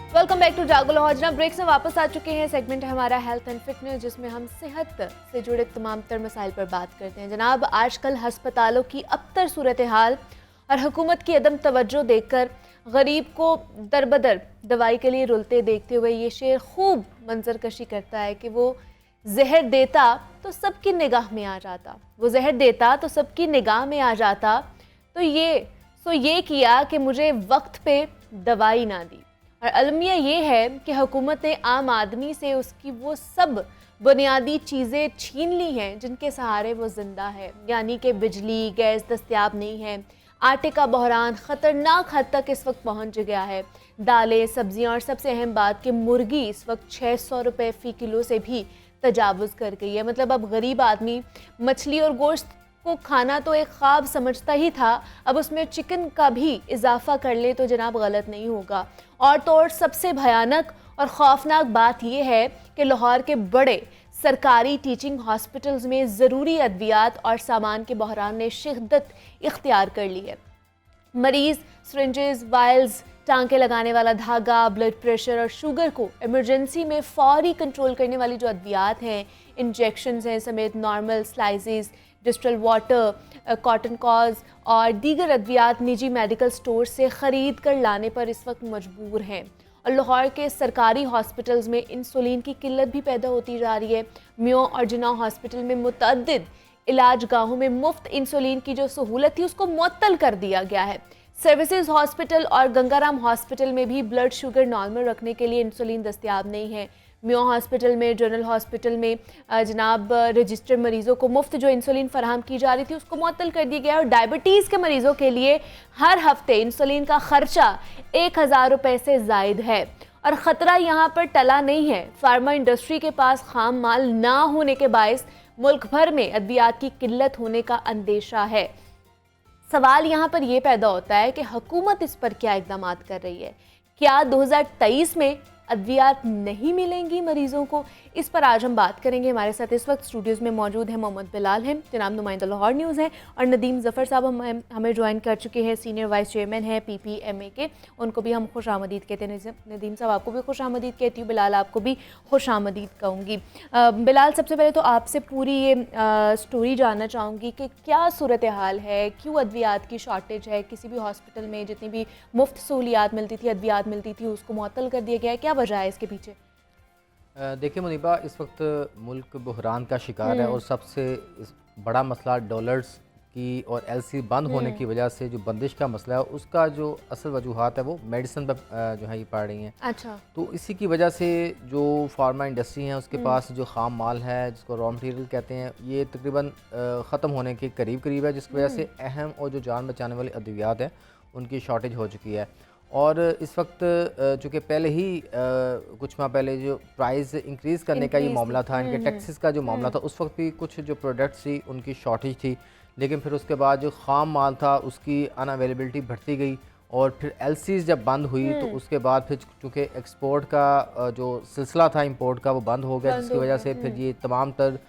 वेलकम बैक टू जागो लाहौर। जनाब ब्रेक से वापस आ चुके हैं। सेगमेंट है हमारा हेल्थ एंड फिटनेस, जिसमें हम सेहत से जुड़े तमाम तर मसाइल पर बात करते हैं। जनाब, आजकल हस्पतालों की अबतर सूरत हाल और हुकूमत की अदम तवज्जो देखकर गरीब को दरबदर दवाई के लिए रुलते देखते हुए ये शेर खूब मंजर कशी करता है कि वो जहर देता तो सबकी निगाह में आ जाता, वो जहर देता तो सबकी निगाह में आ जाता, तो ये किया कि मुझे वक्त पे दवाई ना दी। और अलमिया ये है कि हुकूमत ने आम आदमी से उसकी वो सब बुनियादी चीज़ें छीन ली हैं जिनके सहारे वो ज़िंदा है, यानी कि बिजली, गैस दस्तयाब नहीं है, आटे का बहरान ख़तरनाक हद तक इस वक्त पहुंच गया है, दालें, सब्जियां और सबसे अहम बात कि मुर्गी इस वक्त 600 रुपये फ़ी किलो से भी तजावुज़ कर गई है। मतलब अब गरीब आदमी मछली और गोश्त को खाना तो एक ख्वाब समझता ही था, अब उसमें चिकन का भी इजाफा कर ले तो जनाब गलत नहीं होगा। और तो और सबसे भयानक और खौफनाक बात यह है कि लाहौर के बड़े सरकारी टीचिंग हॉस्पिटल्स में ज़रूरी अद्वियात और सामान के बहरान ने शिद्दत इख्तियार कर ली है। मरीज़ सिरिंजेस, वायल्स, टांके लगाने वाला धागा, ब्लड प्रेशर और शुगर को इमरजेंसी में फौरी कंट्रोल करने वाली जो अद्वियात हैं, इंजेक्शंस हैं समेत normal slices, distil water, cotton cause और दीगर अद्वियात निजी मेडिकल स्टोर से ख़रीद कर लाने पर इस वक्त मजबूर हैं। और लाहौर के सरकारी हॉस्पिटल्स में इंसुलिन की किल्लत भी पैदा होती जा रही है। मियो और जिन्ना हॉस्पिटल में मुतअद्दिद इलाज गाहों में मुफ्त इंसुलिन की जो सहूलत थी उसको मुअत्तल कर दिया गया है। सर्विसेज हॉस्पिटल और गंगाराम हॉस्पिटल में भी ब्लड शुगर नॉर्मल रखने के लिए इंसुलिन दस्तयाब नहीं है। मियो हॉस्पिटल में, जनरल हॉस्पिटल में जनाब रजिस्टर्ड मरीज़ों को मुफ्त जो इंसुलिन फराहम की जा रही थी उसको मुअत्तल कर दिया गया। और डायबिटीज़ के मरीज़ों के लिए हर हफ्ते इंसुलिन का खर्चा 1000 रुपये से ज़ायद है। और ख़तरा यहाँ पर टला नहीं है, फार्मा इंडस्ट्री के पास खाम माल ना होने के बायस मुल्क भर में अद्वियात की किल्लत होने का अंदेशा है। सवाल यहाँ पर यह पैदा होता है कि हुकूमत इस पर क्या इक़दाम कर रही है। क्या 2023 में अद्वियात नहीं मिलेंगी मरीज़ों को? इस पर आज हम बात करेंगे। हमारे साथ इस वक्त स्टूडियोज़ में मौजूद हैं मोहम्मद बिलाल हैं, जनाब नुमाइंदा लाहौर न्यूज़ हैं, और नदीम ज़फ़र साहब हमें ज्वाइन कर चुके हैं, सीनियर वाइस चेयरमैन हैं PPMA के। उनको भी हम खुश आमदीद कहते हैं। नदीम साहब आपको भी खुश आमदीद कहती हूँ, बिलाल आपको भी खुश आमदीद कहूँगी। बिलाल, सबसे पहले तो आपसे पूरी ये स्टोरी जानना चाहूँगी कि क्या सूरत हाल है, क्यों अद्वियात की शॉर्टेज है? किसी भी हॉस्पिटल में जितनी भी मुफ्त सहूलियात मिलती थी, अद्वियात मिलती थी, उसको मुअत्तल कर दिया गया है, क्या वजह है इसके पीछे? देखिए मुनीबा, इस वक्त मुल्क बहरान का शिकार है और सबसे बड़ा मसला डॉलर्स की और LC बंद होने की वजह से जो बंदिश का मसला है उसका जो असल वजूहात है वो मेडिसिन पर जो है ये पड़ रही हैं। अच्छा। तो इसी की वजह से जो फार्मा इंडस्ट्री है उसके पास जो खाम माल है जिसको रॉ मटेरियल कहते हैं ये तकरीबन ख़त्म होने के करीब है, जिसकी वजह से अहम और जो जान बचाने वाली अद्वियात हैं उनकी शॉर्टेज हो चुकी है। और इस वक्त चूँकि पहले ही कुछ माह पहले जो प्राइस इंक्रीज़ करने का ये मामला था, इनके टैक्सेस का जो मामला था, उस वक्त भी कुछ जो प्रोडक्ट्स थी उनकी शॉर्टेज थी, लेकिन फिर उसके बाद जो ख़ाम माल था उसकी अनअवेलेबिलिटी बढ़ती गई और फिर एलसीज़ जब बंद हुई तो उसके बाद फिर चूँकि एक्सपोर्ट का जो सिलसिला था इंपोर्ट का वो बंद हो गया, जिसकी वजह से फिर ये तमाम तर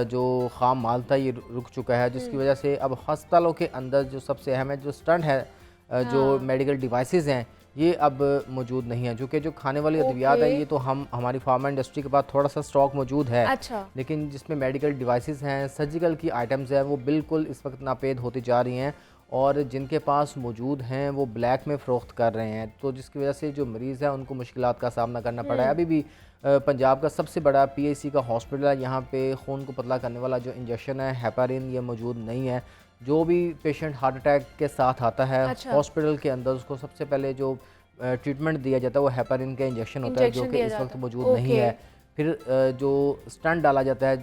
जो ख़ाम माल था ये रुक चुका है, जिसकी वजह से अब हस्पतालों के अंदर जो सबसे अहम है जो स्टंट है, जो मेडिकल डिवाइसेस हैं ये अब मौजूद नहीं है। जो कि जो खाने वाली अद्वियात है ये तो हमारी फार्मा इंडस्ट्री के पास थोड़ा सा स्टॉक मौजूद है, अच्छा। लेकिन जिसमें मेडिकल डिवाइसेस हैं, सर्जिकल की आइटम्स हैं, वो बिल्कुल इस वक्त नापेद होती जा रही हैं और जिनके पास मौजूद हैं वो ब्लैक में फ़रोख्त कर रहे हैं, तो जिसकी वजह से जो मरीज़ है उनको मुश्किलात का सामना करना पड़ा है। अभी भी पंजाब का सबसे बड़ा पीएचसी का हॉस्पिटल है, यहाँ पे खून को पतला करने वाला जो इंजेक्शन है हेपारिन ये मौजूद नहीं है। जो भी पेशेंट हार्ट अटैक के साथ आता है हॉस्पिटल के अंदर उसको सबसे पहले जो ट्रीटमेंट दिया जाता है वो हेपारिन का इंजेक्शन होता है, जो कि इस वक्त मौजूद नहीं है। फिर जो स्टंट डाला जाता है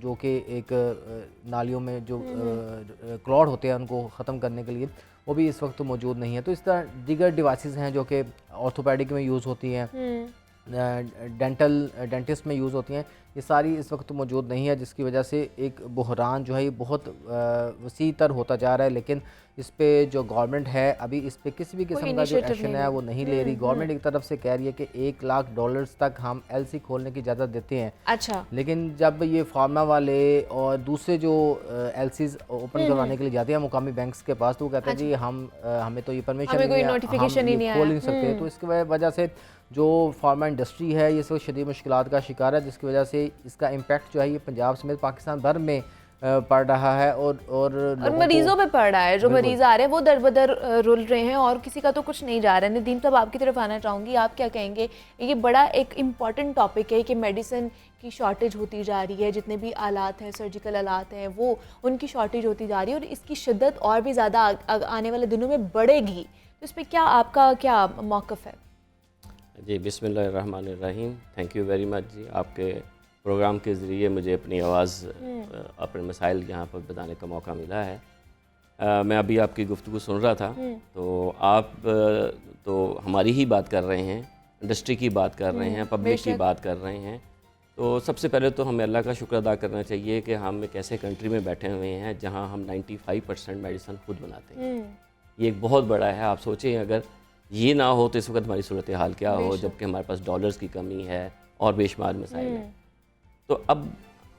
जो कि एक नालियों में जो क्लॉट होते हैं उनको ख़त्म करने के लिए, वो भी इस वक्त मौजूद नहीं है। तो इस तरह दीगर डिवाइसेस हैं जो कि ऑर्थोपेडिक में यूज़ होती हैं, डेंटिस्ट में यूज़ होती हैं, ये सारी इस वक्त मौजूद नहीं है, जिसकी वजह से एक बहरान जो है ये बहुत वसी तर होता जा रहा है। लेकिन इस पे जो गवर्नमेंट है अभी इस पे किसी भी किस्म का जो एक्शन है वो नहीं ले रही। गवर्नमेंट एक तरफ से कह रही है कि $1 लाख तक हम एलसी खोलने की इजाज़त देते हैं, अच्छा, लेकिन जब ये फार्मा वाले और दूसरे जो एलसीज ओपन करवाने के लिए जाते हैं मुकामी बैंक्स के पास, तो वो कहते हैं जी हमें तो ये परमिशन नहीं है, नोटिफिकेशन ही नहीं खोल नहीं सकते। तो इसकी वजह से जो फार्मा इंडस्ट्री है ये सब शदीद मुश्किलात का शिकार है, जिसकी वजह से इसका इम्पैक्ट जो है ये पंजाब समेत पाकिस्तान भर में पड़ रहा है और मरीजों पे पड़ रहा है। जो मरीज आ रहे हैं वो दर बदर रुल रहे हैं और किसी का तो कुछ नहीं जा रहा है। नदीम साहब आपकी तरफ आना चाहूँगी, आप क्या कहेंगे? ये बड़ा एक इम्पॉर्टेंट टॉपिक है कि मेडिसिन की शॉर्टेज होती जा रही है, जितने भी आलात हैं, सर्जिकल आलात हैं, वो उनकी शॉर्टेज होती जा रही है और इसकी शिद्दत और भी ज़्यादा आने वाले दिनों में बढ़ेगी। तो इस पर क्या आपका क्या मौक़िफ़ है? जी बिस्मिल्लाहिर्रहमानिर्रहीम। थैंक यू वेरी मच जी, आपके प्रोग्राम के ज़रिए मुझे अपनी आवाज़ अपने मसाइल यहाँ पर बताने का मौका मिला है। मैं अभी आपकी गुफ्तगू सुन रहा था, तो आप तो हमारी ही बात कर रहे हैं, इंडस्ट्री की बात कर रहे हैं, पब्लिक की बात कर रहे हैं। तो सबसे पहले तो हमें अल्लाह का शुक्र अदा करना चाहिए कि हम एक ऐसे कंट्री में बैठे हुए हैं जहाँ हम 95% मेडिसिन खुद बनाते हैं। ये एक बहुत बड़ा है। आप सोचें अगर ये ना हो तो इस वक्त हमारी सूरत हाल क्या हो, जबकि हमारे पास डॉलर्स की कमी है और बेशुमार मसाइल हैं। तो अब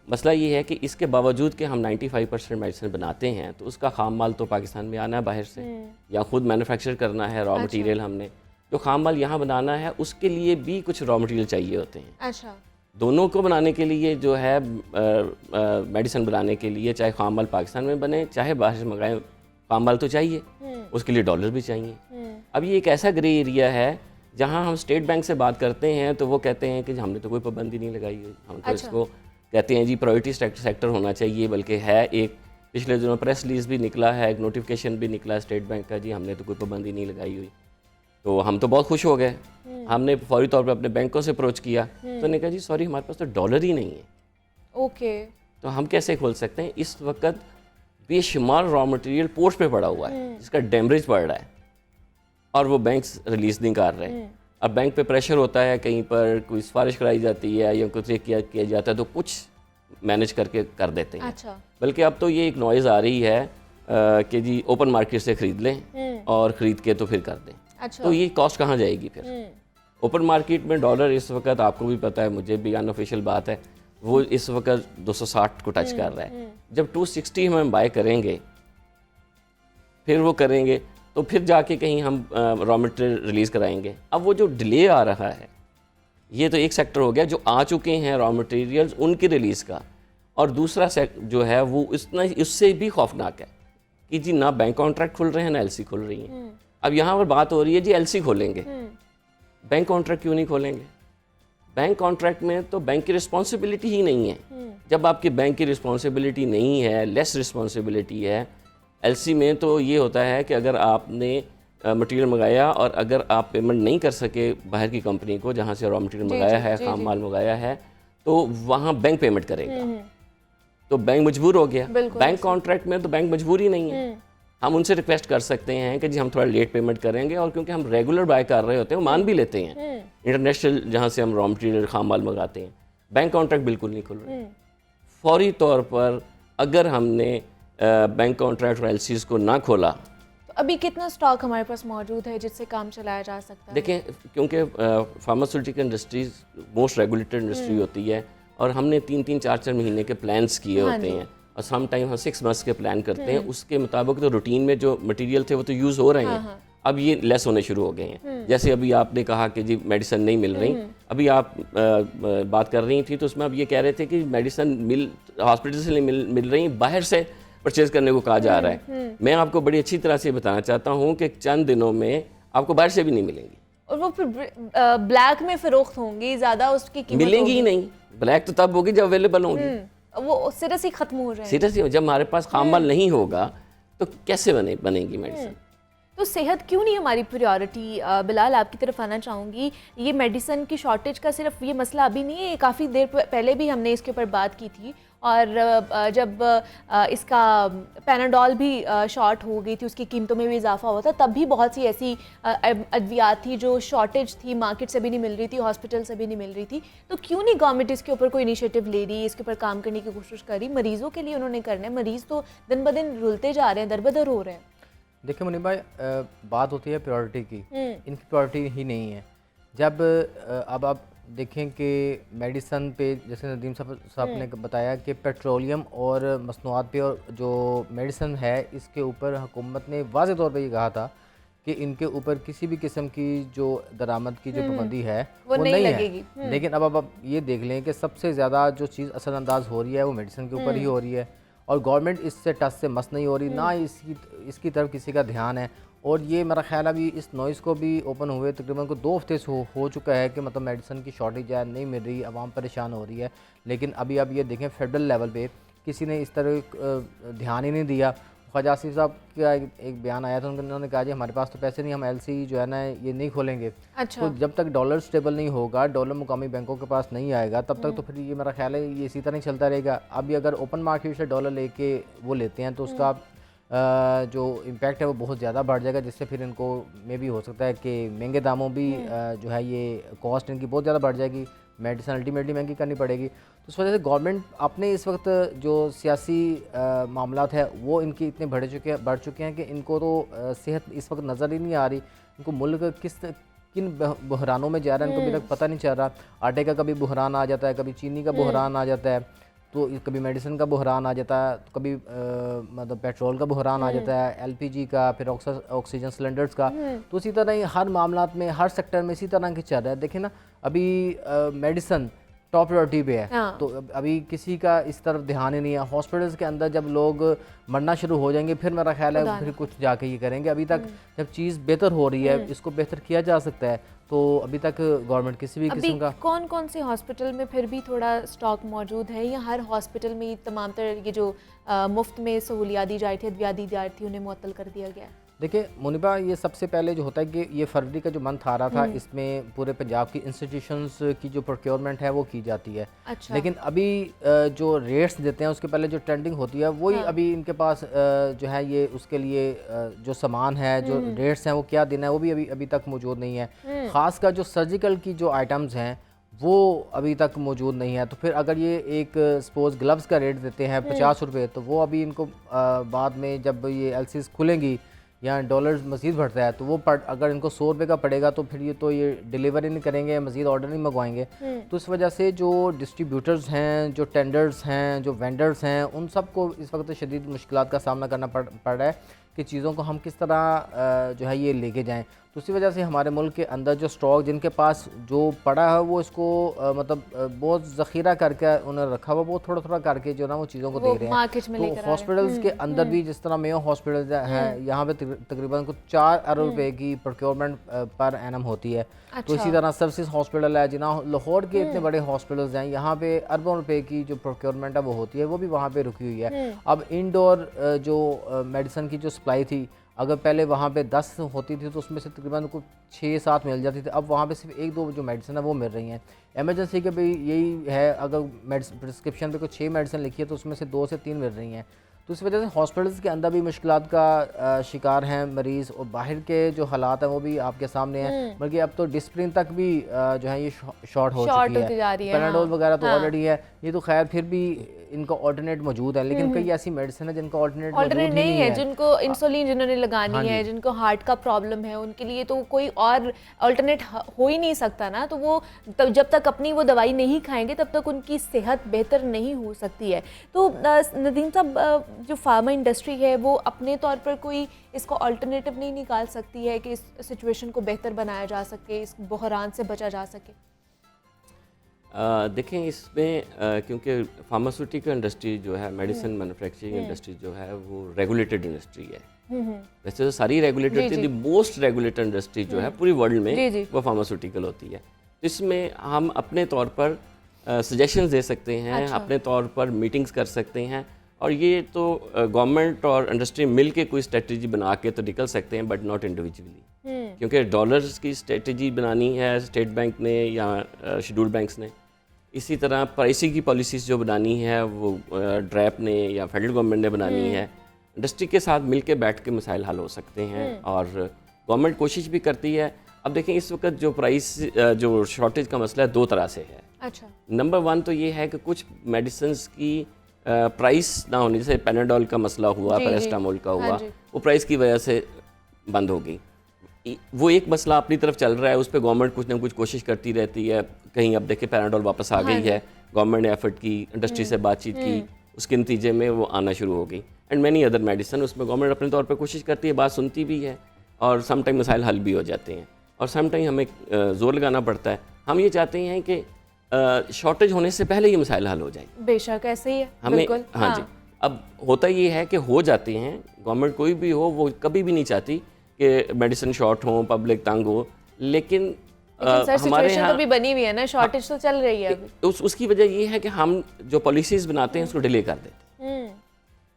मसला ये है कि इसके बावजूद कि हम 95% मेडिसिन बनाते हैं तो उसका खाम माल तो पाकिस्तान में आना है बाहर से, या खुद मैन्युफैक्चर करना है रॉ मटेरियल हमने, जो खाम माल यहाँ बनाना है उसके लिए भी कुछ रॉ मटेरियल चाहिए होते हैं। अच्छा, दोनों को बनाने के लिए जो है मेडिसिन बनाने के लिए चाहे खाम माल पाकिस्तान में बने चाहे बाहर से मंगाएं, खाम माल तो चाहिए, उसके लिए डॉलर भी चाहिए। अब ये एक ऐसा ग्रे एरिया है जहाँ हम स्टेट बैंक से बात करते हैं तो वो कहते हैं कि हमने तो कोई पाबंदी नहीं लगाई हुई, हम तो इसको कहते हैं जी प्रायोरिटी सेक्टर होना चाहिए, बल्कि है एक पिछले दिनों प्रेस रिलीज भी निकला है, एक नोटिफिकेशन भी निकला स्टेट बैंक का, जी हमने तो कोई पाबंदी नहीं लगाई हुई। तो हम तो बहुत खुश हो गए, हमने फौरी तौर पर अपने बैंकों से अप्रोच किया, तो उन्होंने कहा जी सॉरी हमारे पास तो डॉलर ही नहीं है। ओके, तो हम कैसे खोल सकते हैं? इस वक्त बेशुमार रॉ मटेरियल पोर्ट पे पड़ा हुआ है जिसका डैमरेज पड़ रहा है और वो बैंक्स रिलीज़ नहीं कर रहे हैं। अब बैंक पे प्रेशर होता है, कहीं पर कोई सिफारिश कराई जाती है या कुछ किया जाता है तो कुछ मैनेज करके कर देते हैं। अच्छा, बल्कि अब तो ये एक नॉइज़ आ रही है कि जी ओपन मार्केट से ख़रीद लें और ख़रीद के तो फिर कर दें। अच्छा, तो ये कॉस्ट कहाँ जाएगी फिर? ओपन मार्केट में डॉलर इस वक्त आपको भी पता है, मुझे भी अनऑफिशियल बात है, वो इस वक्त 260 को टच कर रहा है। जब 260 हम बाय करेंगे फिर वो करेंगे तो फिर जाके कहीं हम रॉ मटेरियल रिलीज़ कराएंगे। अब वो जो डिले आ रहा है ये तो एक सेक्टर हो गया जो आ चुके हैं रॉ मटेरियल्स उनकी रिलीज़ का, और दूसरा जो है वो उससे भी खौफनाक है कि जी ना बैंक कॉन्ट्रैक्ट खुल रहे हैं ना एलसी खुल रही हैं। अब यहाँ पर बात हो रही है जी एलसी खोलेंगे, बैंक कॉन्ट्रैक्ट क्यों नहीं खोलेंगे? बैंक कॉन्ट्रैक्ट में तो बैंक की रिस्पॉन्सिबिलिटी ही नहीं है। जब आपकी बैंक की रिस्पॉन्सिबिलिटी नहीं है, लेस रिस्पॉन्सिबिलिटी है, एलसी में तो ये होता है कि अगर आपने मटेरियल मंगाया और अगर आप पेमेंट नहीं कर सके बाहर की कंपनी को जहाँ से रॉ मटेरियल मंगाया है, खाम माल मंगाया है, तो वहाँ बैंक पेमेंट करेगा, तो बैंक मजबूर हो गया। बैंक कॉन्ट्रैक्ट में तो बैंक मजबूर ही नहीं है। हम उनसे रिक्वेस्ट कर सकते हैं कि जी हम थोड़ा लेट पेमेंट करेंगे, और क्योंकि हम रेगुलर बाय कर रहे होते हैं वो मान भी लेते हैं। इंटरनेशनल जहाँ से हम रॉ मटेरियल खाम माल मंगाते हैं, बैंक कॉन्ट्रैक्ट बिल्कुल नहीं खुल रहे। फौरी तौर पर अगर हमने बैंक कॉन्ट्रैक्ट और एलसीज को ना खोला, तो अभी कितना स्टॉक हमारे पास मौजूद है जिससे काम चलाया जा सकता है? देखें क्योंकि pharmaceutical industries most regulated industry होती है, और हमने 3-3, 4-4 महीने के प्लान्स किए होते हैं, और सम टाइम हम 6 मंथ्स के प्लान करते हैं। उसके मुताबिक तो रूटीन में जो मटेरियल थे वो तो यूज़ हो रहे हैं। अब ये लेस होने शुरू हो गए हैं। जैसे अभी आपने कहा कि जी मेडिसिन नहीं मिल रही, अभी आप बात कर रही थी तो उसमें आप ये कह रहे थे कि मेडिसिन हॉस्पिटल से नहीं मिल रही, बाहर से परचेज करने को कहा जा रहा है। मैं आपको बड़ी अच्छी तरह से बताना चाहता हूँ कि चंद दिनों में आपको बाहर से भी नहीं मिलेंगी, और वो फिर ब्लैक में फरोख्त होंगी, ज़्यादा उसकी कीमत मिलेंगी ही नहीं। ब्लैक तो तब होगी जब अवेलेबल होंगी, वो सिरे से खत्म हो जाएंगे। सीरियसली जब हमारे पास खाम माल नहीं होगा तो कैसे बनेगी मेडिसिन? तो सेहत क्यों नहीं हमारी प्रायोरिटी? बिलाल, आपकी तरफ आना चाहूँगी। ये मेडिसिन की शॉर्टेज का सिर्फ ये मसला अभी नहीं है, काफ़ी देर पहले भी हमने इसके ऊपर बात की थी, और जब इसका पैनाडोल भी शॉर्ट हो गई थी, उसकी कीमतों में भी इजाफा हुआ था, तब भी बहुत सी ऐसी अद्वियात थी जो शॉर्टेज थी, मार्केट से भी नहीं मिल रही थी, हॉस्पिटल से भी नहीं मिल रही थी। तो क्यों नहीं गवर्नमेंट इसके ऊपर कोई इनिशिएटिव ले रही, इसके ऊपर काम करने की कोशिश कर रही? मरीज़ों के लिए उन्होंने करना है, मरीज़ तो दिन ब दिन रुलते जा रहे हैं, दरबदर हो रहे हैं। देखिए मुनीब भाई, बात होती है प्रायोरिटी की, इनकी प्रायोरिटी ही नहीं है। जब अब आप देखें कि मेडिसन पे, जैसे नदीम साहब ने बताया कि पेट्रोलियम और मसनूआत पे और जो मेडिसन है इसके ऊपर हुकूमत ने वाज़ेह तौर पे ये कहा था कि इनके ऊपर किसी भी किस्म की जो दरामद की जो पाबंदी है वो नहीं लगेगी। है। लेकिन अब आप ये देख लें कि सबसे ज़्यादा जो चीज़ असरअंदाज हो रही है वो मेडिसिन के ऊपर ही हो रही है, और गवर्नमेंट इससे टच से मस नहीं हो रही, ना इसकी तरफ किसी का ध्यान है। और ये मेरा ख्याल अभी इस नॉइज़ को भी ओपन हुए तकरीबन को 2 हफ्ते से हो चुका है कि मतलब मेडिसिन की शॉर्टेज है, नहीं मिल रही, आवाम परेशान हो रही है। लेकिन अभी अब ये देखें फेडरल लेवल पे किसी ने इस तरह ध्यान ही नहीं दिया। ख्वाजा आसिफ साहब का एक बयान आया था, उन्होंने कहा जी हमारे पास तो पैसे नहीं, हम एलसी जो है ना ये नहीं खोलेंगे। अच्छा। तो जब तक डॉलर स्टेबल नहीं होगा, डॉलर मुकामी बैंकों के पास नहीं आएगा, तब तक तो फिर ये मेरा ख्याल है ये इसी तरह ही चलता रहेगा। अभी अगर ओपन मार्केट से डॉलर लेके वो लेते हैं तो उसका जो इम्पैक्ट है वो बहुत ज़्यादा बढ़ जाएगा, जिससे फिर इनको में भी हो सकता है कि महंगे दामों भी जो है ये कॉस्ट इनकी बहुत ज़्यादा बढ़ जाएगी, मेडिसिन अल्टीमेटली महंगी करनी पड़ेगी। तो उस वजह से गवर्नमेंट अपने इस वक्त जो सियासी मामलात है वो इनकी इतने बढ़ चुके हैं कि इनको तो सेहत इस वक्त नज़र ही नहीं आ रही। इनको मुल्क किन बहरानों में जा रहा है इनको अभी तक पता नहीं चल रहा। आटे का कभी बहरान आ जाता है, कभी चीनी का बहरान आ जाता है, तो कभी मेडिसिन का बहरान आ जाता है, तो कभी मतलब पेट्रोल का बहरान आ जाता है, एलपीजी का, फिर ऑक्सीजन सिलेंडर्स का। तो इसी तरह ही हर मामलात में, हर सेक्टर में इसी तरह की चल रहा है। देखें ना, अभी मेडिसिन टॉप प्रायोरिटी पे है, तो अभी किसी का इस तरफ ध्यान ही नहीं है। हॉस्पिटल्स के अंदर जब लोग मरना शुरू हो जाएंगे फिर मेरा ख्याल है फिर कुछ जाके ये करेंगे। अभी तक जब चीज़ बेहतर हो रही है, इसको बेहतर किया जा सकता है, तो अभी तक गवर्नमेंट किसी भी किस्म का। कौन कौन से हॉस्पिटल में फिर भी थोड़ा स्टॉक मौजूद है, या हर हॉस्पिटल में तमाम तरह ये जो मुफ्त में सहूलियात दी जाती थी, अद्वियात दी जाती थी, उन्हें मुअत्तल कर दिया गया है? देखिए मुनीबा, ये सबसे पहले जो होता है कि ये फरवरी का जो मंथ आ रहा था, इसमें पूरे पंजाब की इंस्टीट्यूशंस की जो प्रोक्योरमेंट है वो की जाती है। अच्छा। लेकिन अभी जो रेट्स देते हैं उसके पहले जो ट्रेंडिंग होती है वही अभी इनके पास जो है ये उसके लिए जो सामान है, जो रेट्स हैं वो क्या देना है वो भी अभी तक मौजूद नहीं है। ख़ासकर जो सर्जिकल की जो आइटम्स हैं वो अभी तक मौजूद नहीं है। तो फिर अगर ये एक सपोज ग्लव्स का रेट देते हैं 50 रुपये, तो वो अभी इनको बाद में जब ये एलसीज खुलेंगी या डॉलर मज़ीद बढ़ता है तो वो अगर इनको 100 रुपये का पड़ेगा तो फिर ये डिलीवरी नहीं करेंगे, मज़ीद ऑर्डर नहीं मंगवाएंगे। तो इस वजह से जो डिस्ट्रीब्यूटर्स हैं, जो टेंडर्स हैं, जो वेंडर्स हैं, उन सबको इस वक्त शदीद मुश्किलात का सामना करना पड़ रहा है कि चीज़ों को हम किस तरह जो है ये लेके जाएं। तो उसी वजह से हमारे मुल्क के अंदर जो स्टॉक जिनके पास जो पड़ा है वो इसको मतलब बहुत ज़ख़ीरा करके उन्होंने रखा हुआ, वो थोड़ा थोड़ा करके जो ना वो चीज़ों को दे रहे हैं। तो हॉस्पिटल्स के अंदर भी जिस तरह मेयो हॉस्पिटल है, यहाँ पे तकरीबन कुछ 4 अरब रुपए की प्रोक्योरमेंट पर एनम होती है। तो इसी तरह सर्विस हॉस्पिटल है, जिना लाहौर के इतने बड़े हॉस्पिटल्स हैं, यहाँ पे अरबों रुपए की जो प्रोक्योरमेंट है वो होती है, वो भी वहाँ पे रुकी हुई है। अब इंडोर जो मेडिसिन की जो सप्लाई थी, अगर पहले वहाँ पे 10 होती थी तो उसमें से तकरीबन कुछ 6-7 मिल जाती थी, अब वहाँ पे सिर्फ 1-2 जो मेडिसिन है वो मिल रही हैं। एमरजेंसी के भी यही है, अगर प्रिस्क्रिप्शन पे कुछ 6 मेडिसिन लिखी है तो उसमें से 2 से 3 मिल रही हैं। तो इस वजह से हॉस्पिटल्स के अंदर भी मुश्किलात का शिकार हैं मरीज़, और बाहर के जो हालात हैं वो भी आपके सामने हैं। बल्कि अब तो डिस्प्लिन तक भी जो है ये शॉर्ट हो चुकी होती जा रही है। है, पैराडोल हाँ। वगैरह तो ऑलरेडी है, ये तो खैर फिर भी इनका ऑल्टरनेट मौजूद है, लेकिन कई ऐसी मेडिसिन है जिनका ऑल्टरनेट नहीं है, जिनको इंसुलिन जिन्होंने लगानी है, जिनको हार्ट का प्रॉब्लम है, उनके लिए तो कोई और अल्टरनेट हो ही नहीं सकता ना। तो वो जब तक अपनी वो दवाई नहीं खाएंगे तब तक उनकी सेहत बेहतर नहीं हो सकती है। तो नदीम साहब, जो फार्मा इंडस्ट्री है वो अपने तौर पर कोई इसको अल्टरनेटिव नहीं निकाल सकती है कि इस सिचुएशन को बेहतर बनाया जा सके, इस बहरान से बचा जा सके? देखें इसमें क्योंकि फार्मास्यूटिकल इंडस्ट्री जो है, मेडिसिन मैन्युफैक्चरिंग इंडस्ट्री जो है, वो रेगुलेटेड इंडस्ट्री है। वैसे तो सारी रेगुलेटेड थी, द मोस्ट रेगुलेटेड इंडस्ट्री जो है पूरी वर्ल्ड में वो फार्मास्यूटिकल होती है। इसमें हम अपने तौर पर सजेशंस दे सकते हैं, अच्छा। अपने तौर पर मीटिंग्स कर सकते हैं, और ये तो गवर्नमेंट और इंडस्ट्री मिल के कोई स्ट्रेटजी बना के तो निकल सकते हैं, बट नॉट इंडिविजुअली। क्योंकि डॉलर्स की स्ट्रेटजी बनानी है स्टेट बैंक ने या शेड्यूल बैंक्स ने, इसी तरह प्राइसिंग की पॉलिसीज़ जो बनानी है वो ड्रैप ने या फेडरल गवर्नमेंट ने बनानी है। इंडस्ट्री के साथ मिल के बैठ के मसाइल हल हो सकते हैं, और गवर्नमेंट कोशिश भी करती है। अब देखें इस वक्त जो प्राइस जो शॉर्टेज का मसला है दो तरह से है। अच्छा। नंबर वन तो ये है कि कुछ मेडिसिन्स की प्राइस ना होने, जैसे पैनाडोल का मसला हुआ, पैरास्टामोल का हुआ, वो प्राइस की वजह से बंद हो गई। वो एक मसला अपनी तरफ चल रहा है, उस पर गवर्नमेंट कुछ ना कुछ कोशिश करती रहती है। कहीं अब देखिए पैनाडोल वापस आ गई है, गवर्नमेंट ने एफर्ट की, इंडस्ट्री से बातचीत की, उसके नतीजे में वो आना शुरू हो गई। एंड मैनी अदर मेडिसिन, उसमें गवर्नमेंट अपने तौर पर कोशिश करती है, बात सुनती भी है, और सम टाइम मसाइल हल भी हो जाते हैं, और सम टाइम हमें जोर लगाना पड़ता है। हम ये चाहते हैं कि शॉर्टेज होने से पहले ये मसाइल हल हो जाए। बेशक ऐसे ही है, हमें बिल्कुल। हाँ जी। अब होता ये है कि हो जाते हैं, गवर्नमेंट कोई भी हो वो कभी भी नहीं चाहती कि मेडिसिन शॉर्ट हो, पब्लिक तंग हो, लेकिन हमारे यहाँ तो भी बनी हुई है ना, शॉर्टेज तो चल रही है अभी। उसकी वजह ये है कि हम जो पॉलिसीज़ बनाते हैं उसको डिले कर देते हैं।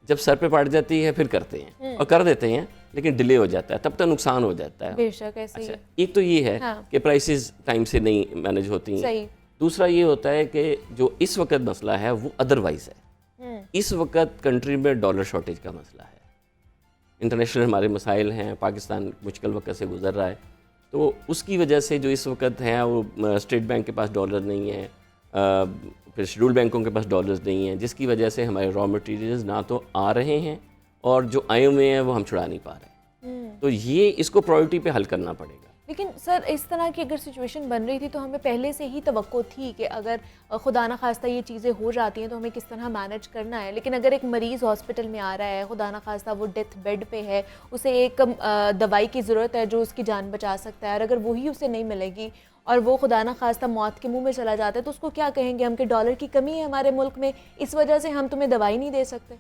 जब सर पे पड़ जाती है फिर करते हैं, और कर देते हैं, लेकिन डिले हो जाता है, तब तक नुकसान हो जाता है। बेशक ऐसे ही है। एक तो ये है कि प्राइसेस टाइम से नहीं मैनेज होती हैं। दूसरा ये होता है कि जो इस वक्त मसला है वो अदरवाइज है। इस वक्त कंट्री में डॉलर शॉर्टेज का मसला है, इंटरनेशनल हमारे मसाइल हैं, पाकिस्तान मुश्किल वक्त से गुजर रहा है, तो उसकी वजह से जो इस वक्त हैं वो स्टेट बैंक के पास डॉलर नहीं है, फिर शेड्यूल बैंकों के पास डॉलर्स नहीं हैं, जिसकी वजह से हमारे रॉ मटेरियल्स ना तो आ रहे हैं, और जो आए हुए हैं वो हम छुड़ा नहीं पा रहे। तो ये इसको प्रायोरिटी पे हल करना पड़ेगा। लेकिन सर, इस तरह की अगर सिचुएशन बन रही थी तो हमें पहले से ही तवक्को थी कि अगर खुदा ना खास्ता ये चीज़ें हो जाती हैं तो हमें किस तरह मैनेज करना है। लेकिन अगर एक मरीज़ हॉस्पिटल में आ रहा है, खुदा ना खास्ता वो डेथ बेड पे है, उसे एक दवाई की ज़रूरत है जो उसकी जान बचा सकता है, और अगर वही उसे नहीं मिलेगी और वो खुदा ना खास्ता मौत के मुंह में चला जाता है, तो उसको क्या कहेंगे हम कि डॉलर की कमी है हमारे मुल्क में, इस वजह से हम तुम्हें दवाई नहीं दे सकते?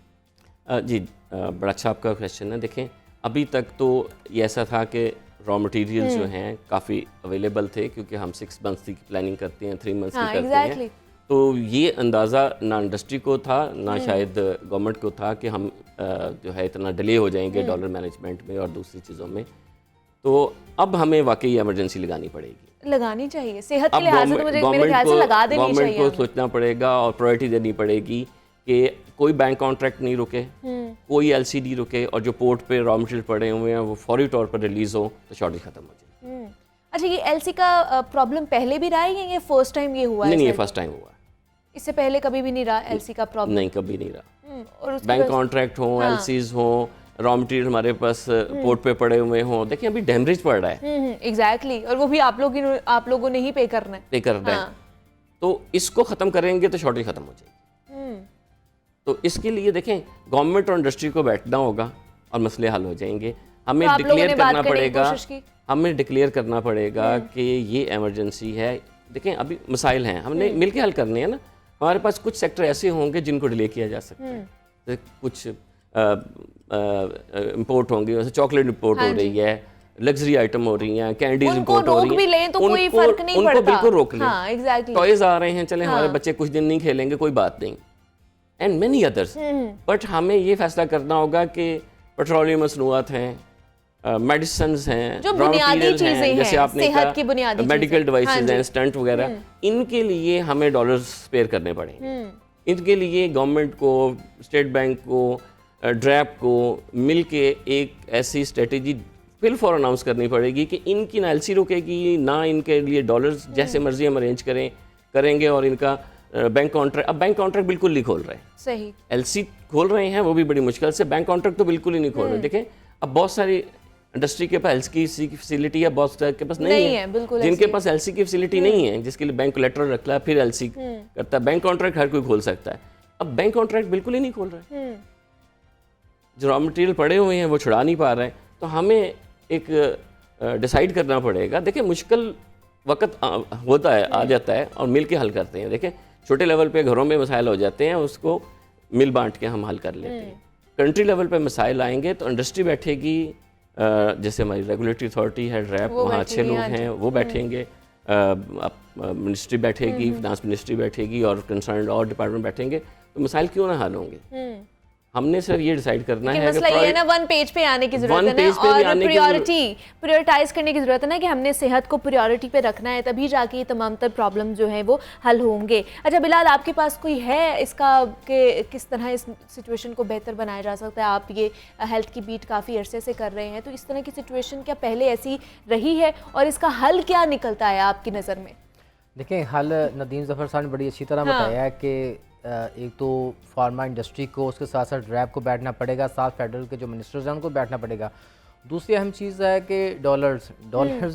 जी, बड़ा अच्छा आपका क्वेश्चन है। देखें अभी तक तो ये ऐसा था कि रॉ मटेरियल जो हैं काफ़ी अवेलेबल थे, क्योंकि हम 6 मंथ्स की प्लानिंग करते हैं, 3 मंथ्स की करते हैं, तो ये अंदाज़ा ना इंडस्ट्री को था ना शायद गवर्नमेंट को था कि हम जो है इतना डिले हो जाएंगे डॉलर मैनेजमेंट में और दूसरी चीज़ों में। तो अब हमें वाकई इमरजेंसी लगानी पड़ेगी, लगानी चाहिए। सेहत के लिहाज से तो मुझे मेरे ख्याल से लगा देनी चाहिए। गवर्नमेंट को सोचना पड़ेगा और प्रायोरिटी देनी पड़ेगी कि कोई बैंक कॉन्ट्रैक्ट नहीं रुके, कोई एलसीडी रुके, और जो पोर्ट पे रॉ मटेरियल पड़े हुए हैं वो फौरी तौर पर रिलीज हो तो शॉर्टेज खत्म हो जाए। अच्छा, ये एलसी का प्रॉब्लम पहले भी रहा है या ये फर्स्ट टाइम ये हुआ है? नहीं, ये फर्स्ट टाइम हुआ। इससे पहले कभी भी नहीं रहा एलसी का प्रॉब्लम? नहीं, कभी नहीं रहा। और बैंक कॉन्ट्रैक्ट हो, एलसीज हो, रॉ मटेरियल हमारे पास पोर्ट पे पड़े हुए हों, देखिए अभी डैमेज पड़ रहा है। एग्जैक्टली, और वो भी आप लोगों ने ही पे करना है। तो इसको खत्म करेंगे तो शॉर्टेज खत्म हो जाएगी। तो इसके लिए देखें गवर्नमेंट और इंडस्ट्री को बैठना होगा और मसले हल हो जाएंगे। हमें डिक्लेयर करना पड़ेगा, कि ये इमरजेंसी है। देखें अभी मसाइल हैं, हमने मिलके हल करने हैं ना। हमारे पास कुछ सेक्टर ऐसे होंगे जिनको डिले किया जा सकता है, कुछ इंपोर्ट होंगे, जैसे चॉकलेट इंपोर्ट हो रही है, लग्जरी आइटम हो रही हैं, कैंडीज इंपोर्ट हो रही हैं, तो कोई फर्क नहीं पड़ता। उनको बिल्कुल रोक लें। हाँ, exactly। टॉयज आ रहे हैं, चले हमारे बच्चे कुछ दिन नहीं खेलेंगे, कोई बात नहीं, एंड मेनी अदर्स। बट हमें ये फैसला करना होगा कि पेट्रोलियम मसनूआत हैं, मेडिसिन्स हैं, जो बुनियादी चीजें हैं, जैसे आपने सेहत की बुनियादी मेडिकल डिवाइसेज हैं, स्टंट वगैरह, इनके लिए हमें डॉलर्स स्पेयर करने पड़ेंगे। इनके लिए गवर्नमेंट को, स्टेट बैंक को, ड्रैप को मिल के एक ऐसी स्ट्रेटेजी फिल फॉर अनाउंस करनी पड़ेगी कि इनकी ना एलसी रुकेगी, ना इनके लिए डॉलर्स जैसे मर्जी हम अरेंज करेंगे और इनका बैंक कॉन्ट्रैक्ट, अब बैंक कॉन्ट्रैक्ट बिल्कुल नहीं खोल रहे, सही, एलसी खोल रहे हैं वो भी बड़ी मुश्किल से, बैंक कॉन्ट्रैक्ट तो बिल्कुल ही नहीं खोल रहे। देखें अब बहुत सारी इंडस्ट्री के पास एलसी की फैसिलिटी है, बहुत सारे के पास नहीं है, बिल्कुल जिनके पास एलसी की फैसिलिटी नहीं है, जिसके लिए बैंक कोलेटरल रखता है फिर एलसी करता है। बैंक कॉन्ट्रैक्ट हर कोई खोल सकता है, अब बैंक कॉन्ट्रैक्ट बिल्कुल ही नहीं खोल रहे, जो रॉ मटेरियल पड़े हुए हैं वो छुड़ा नहीं पा रहे हैं। तो हमें एक डिसाइड करना पड़ेगा। देखिए मुश्किल वक्त होता है, आ जाता है और मिल के हल करते हैं। देखें छोटे लेवल पे घरों में मसाइल हो जाते हैं, उसको मिल बांट के हम हल कर लेते हैं। कंट्री लेवल पे मसाइल आएंगे तो इंडस्ट्री बैठेगी, जैसे हमारी रेगुलेटरी अथॉरिटी है रैप, वहाँ अच्छे लोग हैं वो बैठेंगे, मिनिस्ट्री बैठेगी, फिनांस मिनिस्ट्री बैठेगी और कंसर्न और डिपार्टमेंट बैठेंगे, तो मसाइल क्यों ना हल होंगे। हमने सिर्फ ये डिसाइड करना है मसला ये है ना, वन पेज पे आने की जरूरत है ना, और प्रायोरिटाइज करने की जरूरत है ना कि हमने सेहत को प्रायोरिटी पे रखना है, तभी जाके ये तमाम तर प्रॉब्लम जो है वो हल होंगे। अच्छा बिलाल, आपके पास कोई है इसका कि किस तरह इस सिचुएशन को बेहतर बनाया जा सकता है? आप ये हेल्थ की बीट काफ़ी अरसे से कर रहे हैं, तो इस तरह की सिचुएशन क्या पहले ऐसी रही है और इसका हल क्या निकलता है आपकी नज़र में? देखें हल नदीम ज़फ़र साहब ने बड़ी अच्छी तरह बताया है कि एक तो फार्मा इंडस्ट्री को, उसके साथ साथ रैप को बैठना पड़ेगा, साथ फेडरल के जो मिनिस्टर्स हैं उनको बैठना पड़ेगा। दूसरी अहम चीज़ है कि डॉलर्स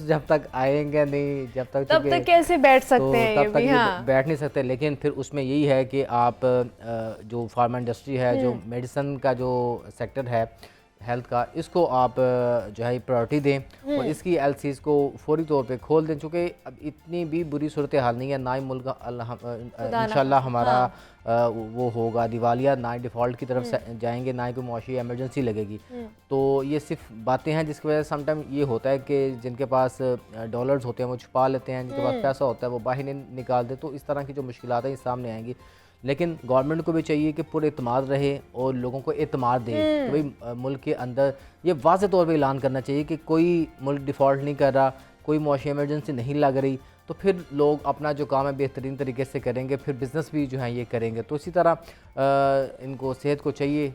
जब तक आएंगे नहीं, जब तक तब तक कैसे बैठ सकते हैं, तब तक बैठ नहीं सकते। लेकिन फिर उसमें यही है कि आप जो फार्मा इंडस्ट्री है, जो मेडिसिन का जो सेक्टर है हेल्थ का, इसको आप जो है प्रायोरिटी दें और इसकी एलसीज को फौरी तौर पे खोल दें। चूँकि अब इतनी भी बुरी सूरत हाल नहीं है, ना ही मुल्क इंशाल्लाह हमारा वो होगा दिवालिया, ना ही डिफ़ॉल्ट की तरफ जाएंगे, ना ही कोई मुआशी एमरजेंसी लगेगी। तो ये सिर्फ बातें हैं जिसकी वजह से समटाइम ये होता है कि जिनके पास डॉलर्स होते हैं वो छुपा लेते हैं, जिनके पास पैसा होता है वो बाहर नहीं निकालते, तो इस तरह की जो मुश्किलात हैं सामने आएंगी। लेकिन गवर्नमेंट को भी चाहिए कि पूरे एतमाद रहे और लोगों को एतमाद दे कि भाई मुल्क के अंदर ये वाज़ेह तौर पे ऐलान करना चाहिए कि कोई मुल्क डिफ़ॉल्ट नहीं कर रहा, कोई मुआशी एमरजेंसी नहीं लग रही, तो फिर लोग अपना जो काम है बेहतरीन तरीके से करेंगे, फिर बिज़नेस भी जो है ये करेंगे। तो इसी तरह इनको सेहत को चाहिए,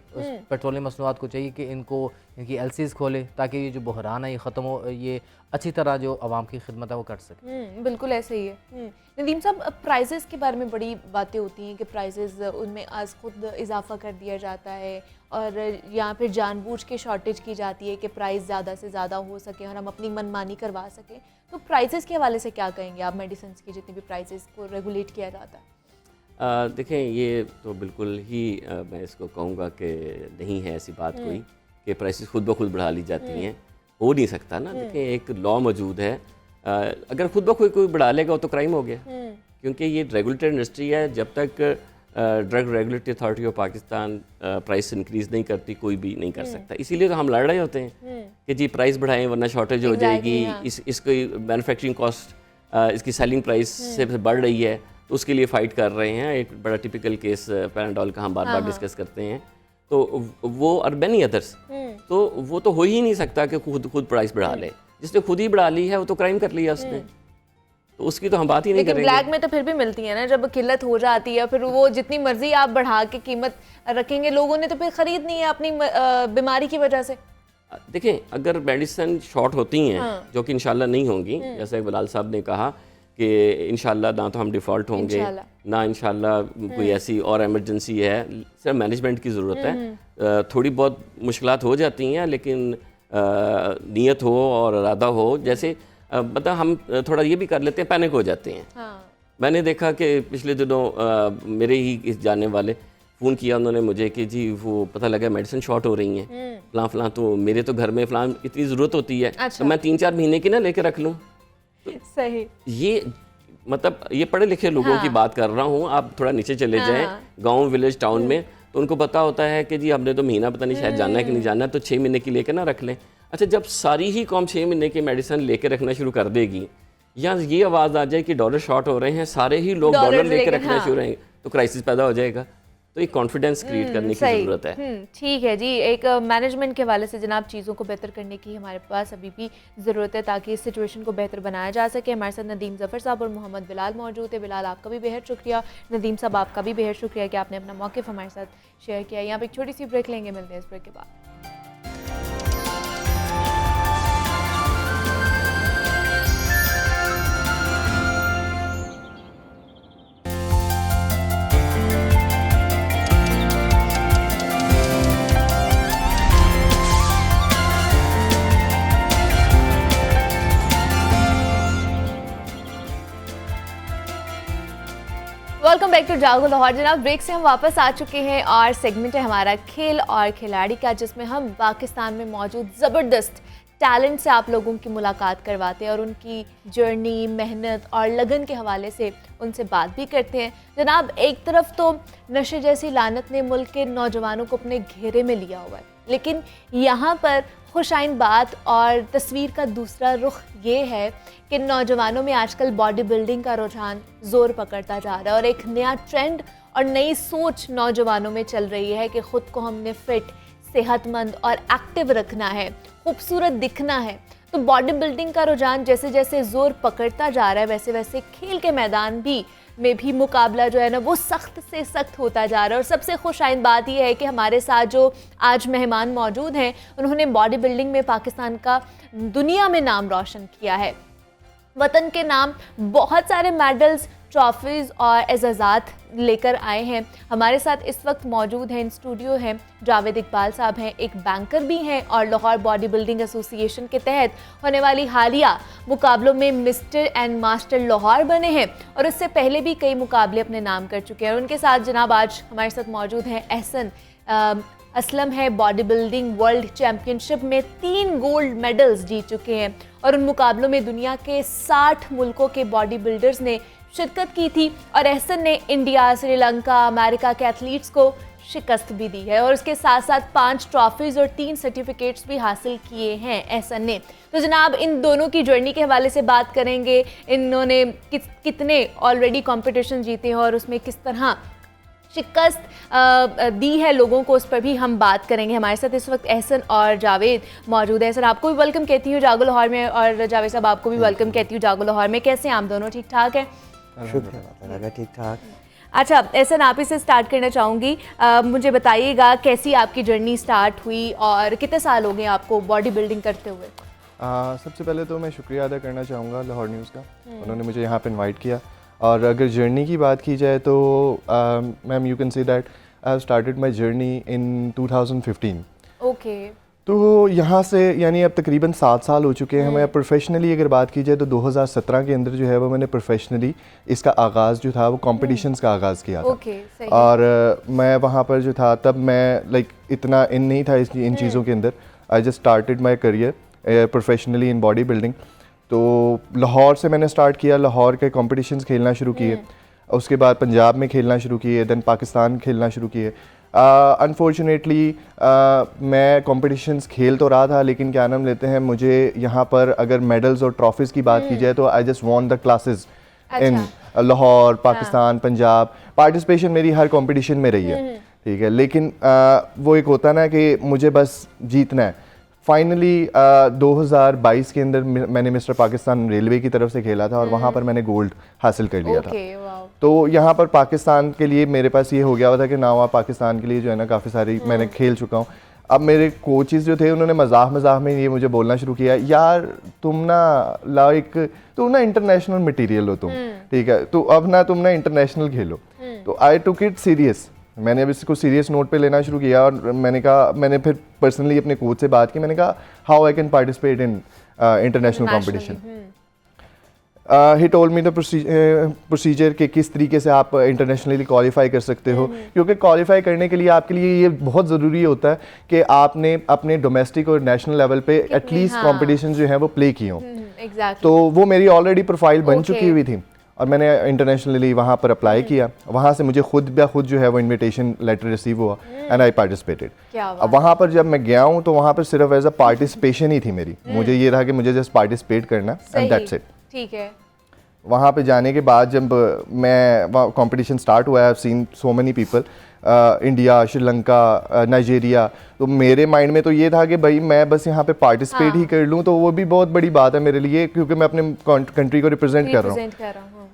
पेट्रोलियम मसनूआत को चाहिए कि इनकी एलसीज खोले ताकि ये जो बहरान है ये ख़त्म हो, ये अच्छी तरह जो आवाम की खिदमत है वो कर सके। बिल्कुल ऐसे ही है। नदीम साहब, प्राइजेस के बारे में बड़ी बातें होती हैं कि प्राइजेस उनमें आज खुद इजाफा कर दिया जाता है और यहाँ फिर जानबूझ के शॉर्टेज की जाती है कि प्राइस ज़्यादा से ज़्यादा हो सके और हम अपनी मनमानी करवा सकें। तो प्राइसेस के हवाले से क्या कहेंगे आप? मेडिसिन की जितनी भी प्राइसेस को रेगुलेट किया जाता है। देखें ये तो बिल्कुल ही मैं इसको कहूँगा कि नहीं है ऐसी बात कोई कि प्राइसेस खुद ब खुद बढ़ा ली जाती हैं, हो नहीं सकता ना। देखें एक लॉ मौजूद है, अगर खुद ब खुद कोई बढ़ा लेगा तो क्राइम हो गया, क्योंकि ये रेगुलेटेड इंडस्ट्री है। जब तक drug regulatory authority of Pakistan price increase नहीं करती, कोई भी नहीं कर सकता। इसीलिए तो हम लड़ रहे होते हैं कि जी प्राइस बढ़ाएं वरना शॉर्टेज हो जाएगी, इसकी मैन्युफैक्चरिंग कॉस्ट, इसकी सेलिंग प्राइस से बढ़ रही है, तो उसके लिए फ़ाइट कर रहे हैं। एक बड़ा टिपिकल केस पैराडोल का हम बार बार डिस्कस करते हैं। तो वो और मैनी अदर्स, तो वो तो हो ही नहीं सकता कि खुद प्राइस बढ़ा ले। जिसने खुद ही बढ़ा ली है वो तो क्राइम कर लिया उसने, तो उसकी तो हम बात ही नहीं करेंगे। ब्लैक में तो फिर भी मिलती है ना, जब किल्लत हो जाती है फिर वो जितनी मर्जी आप बढ़ा के कीमत रखेंगे, लोगों ने तो फिर खरीदनी है अपनी बीमारी की वजह से। देखें अगर मेडिसिन शॉर्ट होती हैं, जो कि इंशाल्लाह नहीं होंगी, जैसे बिलाल साहब ने कहा कि इंशाल्लाह ना तो हम डिफ़ॉल्ट होंगे, ना इंशाल्लाह कोई ऐसी और एमरजेंसी है, सिर्फ मैनेजमेंट की ज़रूरत है। थोड़ी बहुत मुश्किलात हो जाती हैं, लेकिन नीयत हो और इरादा हो, जैसे मतलब हम थोड़ा ये भी कर लेते हैं, पैनिक हो जाते हैं। मैंने देखा कि पिछले दिनों मेरे ही इस जानने वाले फ़ोन किया उन्होंने मुझे कि जी वो पता लगा मेडिसिन शॉर्ट हो रही हैं फ़लाँ फ़लाँ, तो मेरे तो घर में फ़लाँ इतनी ज़रूरत होती है, तो मैं 3-4 महीने की ना लेके रख लूँ। सही, ये मतलब ये पढ़े लिखे लोगों की बात कर रहा हूँ। आप थोड़ा नीचे चले जाएं गांव, विलेज, टाउन में, तो उनको पता होता है कि जी हमने तो महीना पता नहीं शायद जानना है कि नहीं जानना, तो 6 महीने की लेकर ना रख लें। अच्छा, जब सारी ही कौम 6 महीने की मेडिसिन लेके रखना शुरू कर देगी, या ये आवाज़ आ जाए कि डॉलर शॉर्ट हो रहे हैं, सारे ही लोग डॉलर लेके रखना शुरू रहेंगे, तो क्राइसिस पैदा हो जाएगा। तो एक कॉन्फिडेंस क्रिएट करने की सही। ज़रूरत है। ठीक है जी। एक मैनेजमेंट के हवाले से जनाब चीज़ों को बेहतर करने की हमारे पास अभी भी ज़रूरत है ताकि इस सिचुएशन को बेहतर बनाया जा सके। हमारे साथ नदीम ज़फ़र साहब और मोहम्मद बिलाल मौजूद है। बिलाल, आपका भी बेहद शुक्रिया। नदीम साहब, आपका भी बेहद शुक्रिया कि आपने अपना मौक़िफ़ हमारे साथ शेयर किया। यहाँ पर एक छोटी सी ब्रेक लेंगे, मिलते हैं इस ब्रेक के बाद। वेलकम बैक टू जागो लाहौर। जनाब, ब्रेक से हम वापस आ चुके हैं और सेगमेंट है हमारा खेल और खिलाड़ी का, जिसमें हम पाकिस्तान में मौजूद ज़बरदस्त टैलेंट से आप लोगों की मुलाकात करवाते हैं और उनकी जर्नी, मेहनत और लगन के हवाले से उनसे बात भी करते हैं। जनाब, एक तरफ तो नशे जैसी लानत ने मुल्क के नौजवानों को अपने घेरे में लिया हुआ है, लेकिन यहाँ पर खुशाइन बात और तस्वीर का दूसरा रुख ये है कि नौजवानों में आजकल बॉडी बिल्डिंग का रुझान ज़ोर पकड़ता जा रहा है और एक नया ट्रेंड और नई सोच नौजवानों में चल रही है कि ख़ुद को हमने फिट, सेहतमंद और एक्टिव रखना है, खूबसूरत दिखना है। तो बॉडी बिल्डिंग का रुझान जैसे जैसे ज़ोर पकड़ता जा रहा है, वैसे वैसे खेल के मैदान में भी मुकाबला जो है ना वो सख्त से सख्त होता जा रहा है। और सबसे खुशाइन बात यह है कि हमारे साथ जो आज मेहमान मौजूद हैं, उन्होंने बॉडी बिल्डिंग में पाकिस्तान का दुनिया में नाम रोशन किया है। वतन के नाम बहुत सारे मेडल्स, ट्रॉफीज़ और एजाज़ात लेकर आए हैं। हमारे साथ इस वक्त मौजूद हैं, इन स्टूडियो हैं, जावेद इकबाल साहब हैं, एक बैंकर भी हैं और लाहौर बॉडी बिल्डिंग एसोसिएशन के तहत होने वाली हालिया मुकाबलों में मिस्टर एंड मास्टर लाहौर बने हैं और उससे पहले भी कई मुकाबले अपने नाम कर चुके हैं। और उनके साथ जनाब आज हमारे साथ मौजूद हैं एहसन असलम है, बॉडी बिल्डिंग वर्ल्ड चैम्पियनशिप में 3 गोल्ड मेडल्स जीत चुके हैं और उन मुकाबलों में दुनिया के 60 मुल्कों के बॉडी बिल्डर्स ने शिरकत की थी और एहसन ने इंडिया, श्रीलंका, अमेरिका के एथलीट्स को शिकस्त भी दी है और उसके साथ साथ 5 ट्रॉफीज़ और 3 सर्टिफिकेट्स भी हासिल किए हैं एहसन ने। तो जनाब, इन दोनों की जर्नी के हवाले से बात करेंगे। इन्होंने कितने ऑलरेडी कॉम्पिटिशन जीते हैं और उसमें किस तरह शिकस्त दी है लोगों को, उस पर भी हम बात करेंगे। हमारे साथ इस वक्त एहसन और जावेद मौजूद है। सर, आपको भी वेलकम कहती हूँ जागो लाहौर में और जावेद साहब आपको भी वेलकम कहती हूँ जागो लाहौर में। कैसे हैं आप दोनों? ठीक ठाक है? शुक्रिया, ठीक ठाक। अच्छा एहसन, आप इसे स्टार्ट करना चाहूँगी। मुझे बताइएगा कैसी आपकी जर्नी स्टार्ट हुई और कितने साल हो गए आपको बॉडी बिल्डिंग करते हुए? सबसे पहले तो मैं शुक्रिया अदा करना चाहूँगा लाहौर न्यूज़ का, उन्होंने मुझे यहाँ पे इनवाइट किया। और अगर जर्नी की बात की जाए तो ma'am you can say that I have started my journey in 2015। Okay. तो यहाँ से यानी अब तकरीबन 7 साल हो चुके हैं हमें। प्रोफेशनली अगर बात की जाए तो 2017 के अंदर जो है वो मैंने प्रोफेशनली इसका आगाज़ जो था वो कॉम्पिटिशन्स का आगाज़ किया था। सही। और मैं वहाँ पर जो था तब मैं लाइक इतना इन नहीं था इन चीज़ों के अंदर। I just started my career professionally in body building. तो लाहौर से मैंने स्टार्ट किया, लाहौर के कॉम्पिटिशन्स खेलना शुरू किए, उसके बाद पंजाब में खेलना शुरू किए, देन पाकिस्तान खेलना शुरू किए। अनफॉर्चुनेटली मैं कॉम्पिटिशन्स खेल तो रहा था, लेकिन क्या नाम लेते हैं, मुझे यहाँ पर अगर मेडल्स और ट्रॉफीज़ की बात की जाए तो I just won the classes in Lahore, Pakistan, Punjab. Participation मेरी हर कॉम्पिटिशन में रही है, ठीक है, लेकिन वो एक होता ना कि मुझे बस जीतना है। फाइनली 2022 के अंदर मैंने मिस्टर पाकिस्तान रेलवे की तरफ से खेला था और वहाँ पर मैंने गोल्ड हासिल कर लिया था। तो यहाँ पर पाकिस्तान के लिए मेरे पास ये हो गया हुआ था कि नावा पाकिस्तान के लिए जो है ना काफ़ी सारी मैंने खेल चुका हूँ। अब मेरे कोचेस जो थे उन्होंने मजाक में ये मुझे बोलना शुरू किया, यार तुम ना इंटरनेशनल मटेरियल हो तुम, ठीक है, तो अब ना तुम ना इंटरनेशनल खेलो। तो आई टुक इट सीरियस, मैंने अब इसको सीरियस नोट पे लेना शुरू किया और मैंने फिर पर्सनली अपने कोच से बात की। मैंने कहा how I can participate in international competition. He told me the procedure कि किस तरीके से आप इंटरनेशनली क्वालिफाई कर सकते हो, क्योंकि क्वालिफाई करने के लिए आपके लिए ये बहुत ज़रूरी होता है कि आपने अपने डोमेस्टिक और नेशनल लेवल पे एटलीस्ट कॉम्पिटिशन जो है वो प्ले किए हों। तो वो मेरी ऑलरेडी प्रोफाइल बन चुकी हुई थी और मैंने इंटरनेशनली वहाँ पर अप्लाई किया। वहाँ से मुझे खुद जो है वो इनविटेशन लेटर रिसीव हुआ एंड आई पार्टिसिपेटेड। अब वहाँ पर जब मैं गया हूँ तो वहाँ पर सिर्फ एज अ पार्टिसिपेशन ही थी मेरी, मुझे ये था कि मुझे जस्ट पार्टिसिपेट करना एंड दैट्स इट। ठीक है। वहाँ पे जाने के बाद जब मैं वहाँ कंपटीशन स्टार्ट हुआ है, आई have scene so many people, India, Sri Lanka, Nigeria, तो मेरे माइंड में तो ये था कि भाई मैं बस यहाँ पे पार्टिसिपेट ही कर लूँ तो वो भी बहुत बड़ी बात है मेरे लिए, क्योंकि मैं अपने कंट्री को रिप्रेजेंट कर रहा हूँ।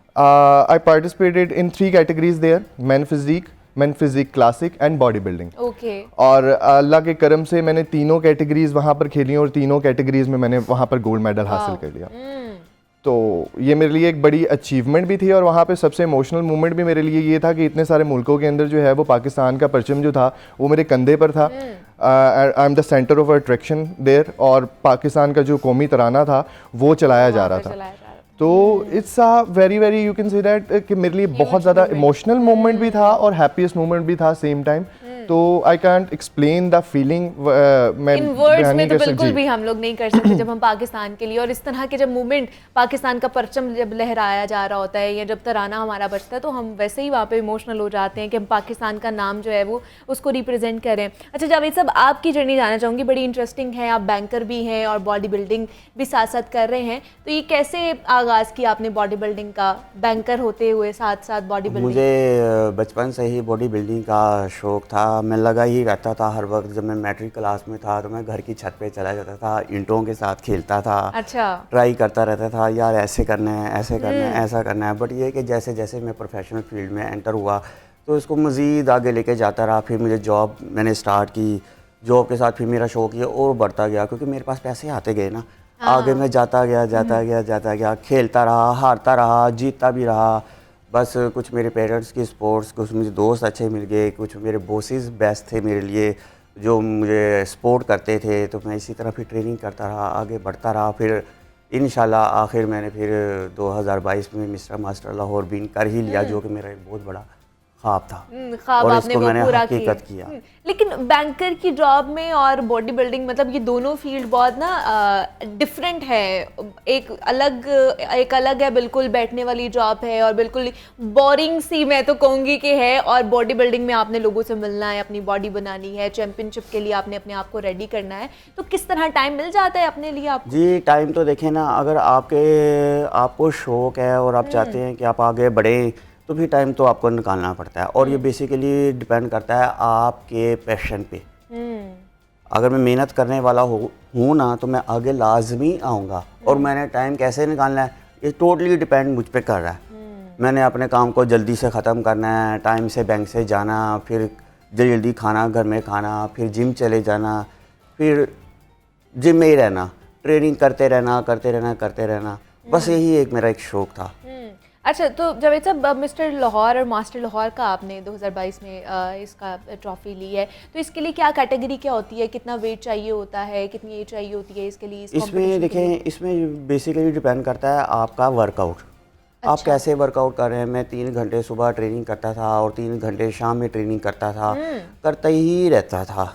I participated in 3 categories there, man physique classic and body building. Okay. और अल्लाह के करम से मैंने तीनों कैटेगरीज वहाँ पर खेली और तीनों कैटेगरीज में मैंने वहाँ पर गोल्ड मेडल हासिल कर लिया। तो ये मेरे लिए एक बड़ी अचीवमेंट भी थी, और वहाँ पे सबसे इमोशनल मोमेंट भी मेरे लिए ये था कि इतने सारे मुल्कों के अंदर जो है वो पाकिस्तान का परचम जो था वो मेरे कंधे पर था। I am the centre of attraction there, और पाकिस्तान का जो कौमी तराना था वो चलाया जा रहा था। तो it's a very you can say that कि मेरे लिए बहुत ज़्यादा इमोशनल मोमेंट भी था और हैप्पीएस्ट मोमेंट भी था सेम टाइम। तो I can't explain the feeling, मैं इन वर्ड्स में तो बिल्कुल भी हम लोग नहीं कर सकते जब हम पाकिस्तान के लिए, और इस तरह के जब मूवमेंट, पाकिस्तान का परचम जब लहराया जा रहा होता है या जब तराना हमारा बजता है तो हम वैसे ही वहाँ पे इमोशनल हो जाते हैं कि हम पाकिस्तान का नाम जो है वो उसको रिप्रेजेंट करें। अच्छा जावेद साहब, आपकी जर्नी जानना चाहूँगी, बड़ी इंटरेस्टिंग है, आप बैंकर भी हैं और बॉडी बिल्डिंग भी साथ साथ कर रहे हैं, तो ये कैसे आगाज़ किया आपने बॉडी बिल्डिंग का, बैंकर होते हुए साथ साथ बॉडी बिल्डिंग? मुझे बचपन से ही बॉडी बिल्डिंग का शौक़ था, मैं लगा ही रहता था हर वक्त। जब मैं मैट्रिक क्लास में था तो मैं घर की छत पे चला जाता था, ईंटों के साथ खेलता था। अच्छा। ट्राई करता रहता था यार ऐसे करना है, ऐसे करना है, ऐसा करना है। बट ये कि जैसे जैसे मैं प्रोफेशनल फील्ड में एंटर हुआ तो इसको मज़ीद आगे लेके जाता रहा। फिर मुझे जॉब मैंने स्टार्ट की, जॉब के साथ फिर मेरा शौक़ ये और बढ़ता गया क्योंकि मेरे पास पैसे आते गए ना। आगे मैं जाता गया, खेलता रहा, हारता रहा, जीतता भी रहा। बस कुछ मेरे पेरेंट्स की स्पोर्ट्स, कुछ मुझे दोस्त अच्छे मिल गए, कुछ मेरे बॉसेस बेस्ट थे मेरे लिए जो मुझे सपोर्ट करते थे। तो मैं इसी तरह फिर ट्रेनिंग करता रहा, आगे बढ़ता रहा। फिर इंशाल्लाह आखिर मैंने फिर 2022 में मिस्टर मास्टर लाहौर विन कर ही लिया, जो कि मेरा एक बहुत बड़ा ख्वाब था ख्वाब और आपने इसको वो मैंने पूरा हकीकत किया। लेकिन बैंकर की जॉब में और बॉडी बिल्डिंग, मतलब ये दोनों फील्ड बहुत ना डिफरेंट है। एक अलग है बिल्कुल, बैठने वाली जॉब है और बिल्कुल बोरिंग सी मैं तो कहूँगी कि है। और बॉडी बिल्डिंग में आपने लोगों से मिलना है, अपनी बॉडी बनानी है, चैंपियनशिप के लिए आपने अपने आप को रेडी करना है। तो किस तरह टाइम मिल जाता है अपने लिए आपको? जी टाइम तो देखें ना, अगर आपको शौक़ है और आप चाहते हैं कि आप आगे बढ़ें तो भी टाइम तो आपको निकालना पड़ता है। और ये बेसिकली डिपेंड करता है आपके पैशन पे। अगर मैं मेहनत करने वाला हूँ ना तो मैं आगे लाजमी आऊँगा। और मैंने टाइम कैसे निकालना है ये टोटली डिपेंड मुझ पे कर रहा है। मैंने अपने काम को जल्दी से ख़त्म करना है, टाइम से बैंक से जाना, फिर जल्दी खाना घर में खाना, फिर जिम चले जाना, फिर जिम में ही रहना, ट्रेनिंग करते रहना। बस यही एक मेरा एक शौक़ था। अच्छा, तो जावेद साहब, मिस्टर लाहौर और मास्टर लाहौर का आपने 2022 में इसका ट्रॉफी ली है, तो इसके लिए क्या कैटेगरी क्या होती है, कितना वेट चाहिए होता है, कितनी एज चाहिए होती है इसके लिए? इसमें देखें, इसमें बेसिकली डिपेंड करता है आपका वर्कआउट। अच्छा। आप कैसे वर्कआउट कर रहे हैं। मैं 3 घंटे सुबह ट्रेनिंग करता था और 3 घंटे शाम में ट्रेनिंग करता था, करता ही रहता था।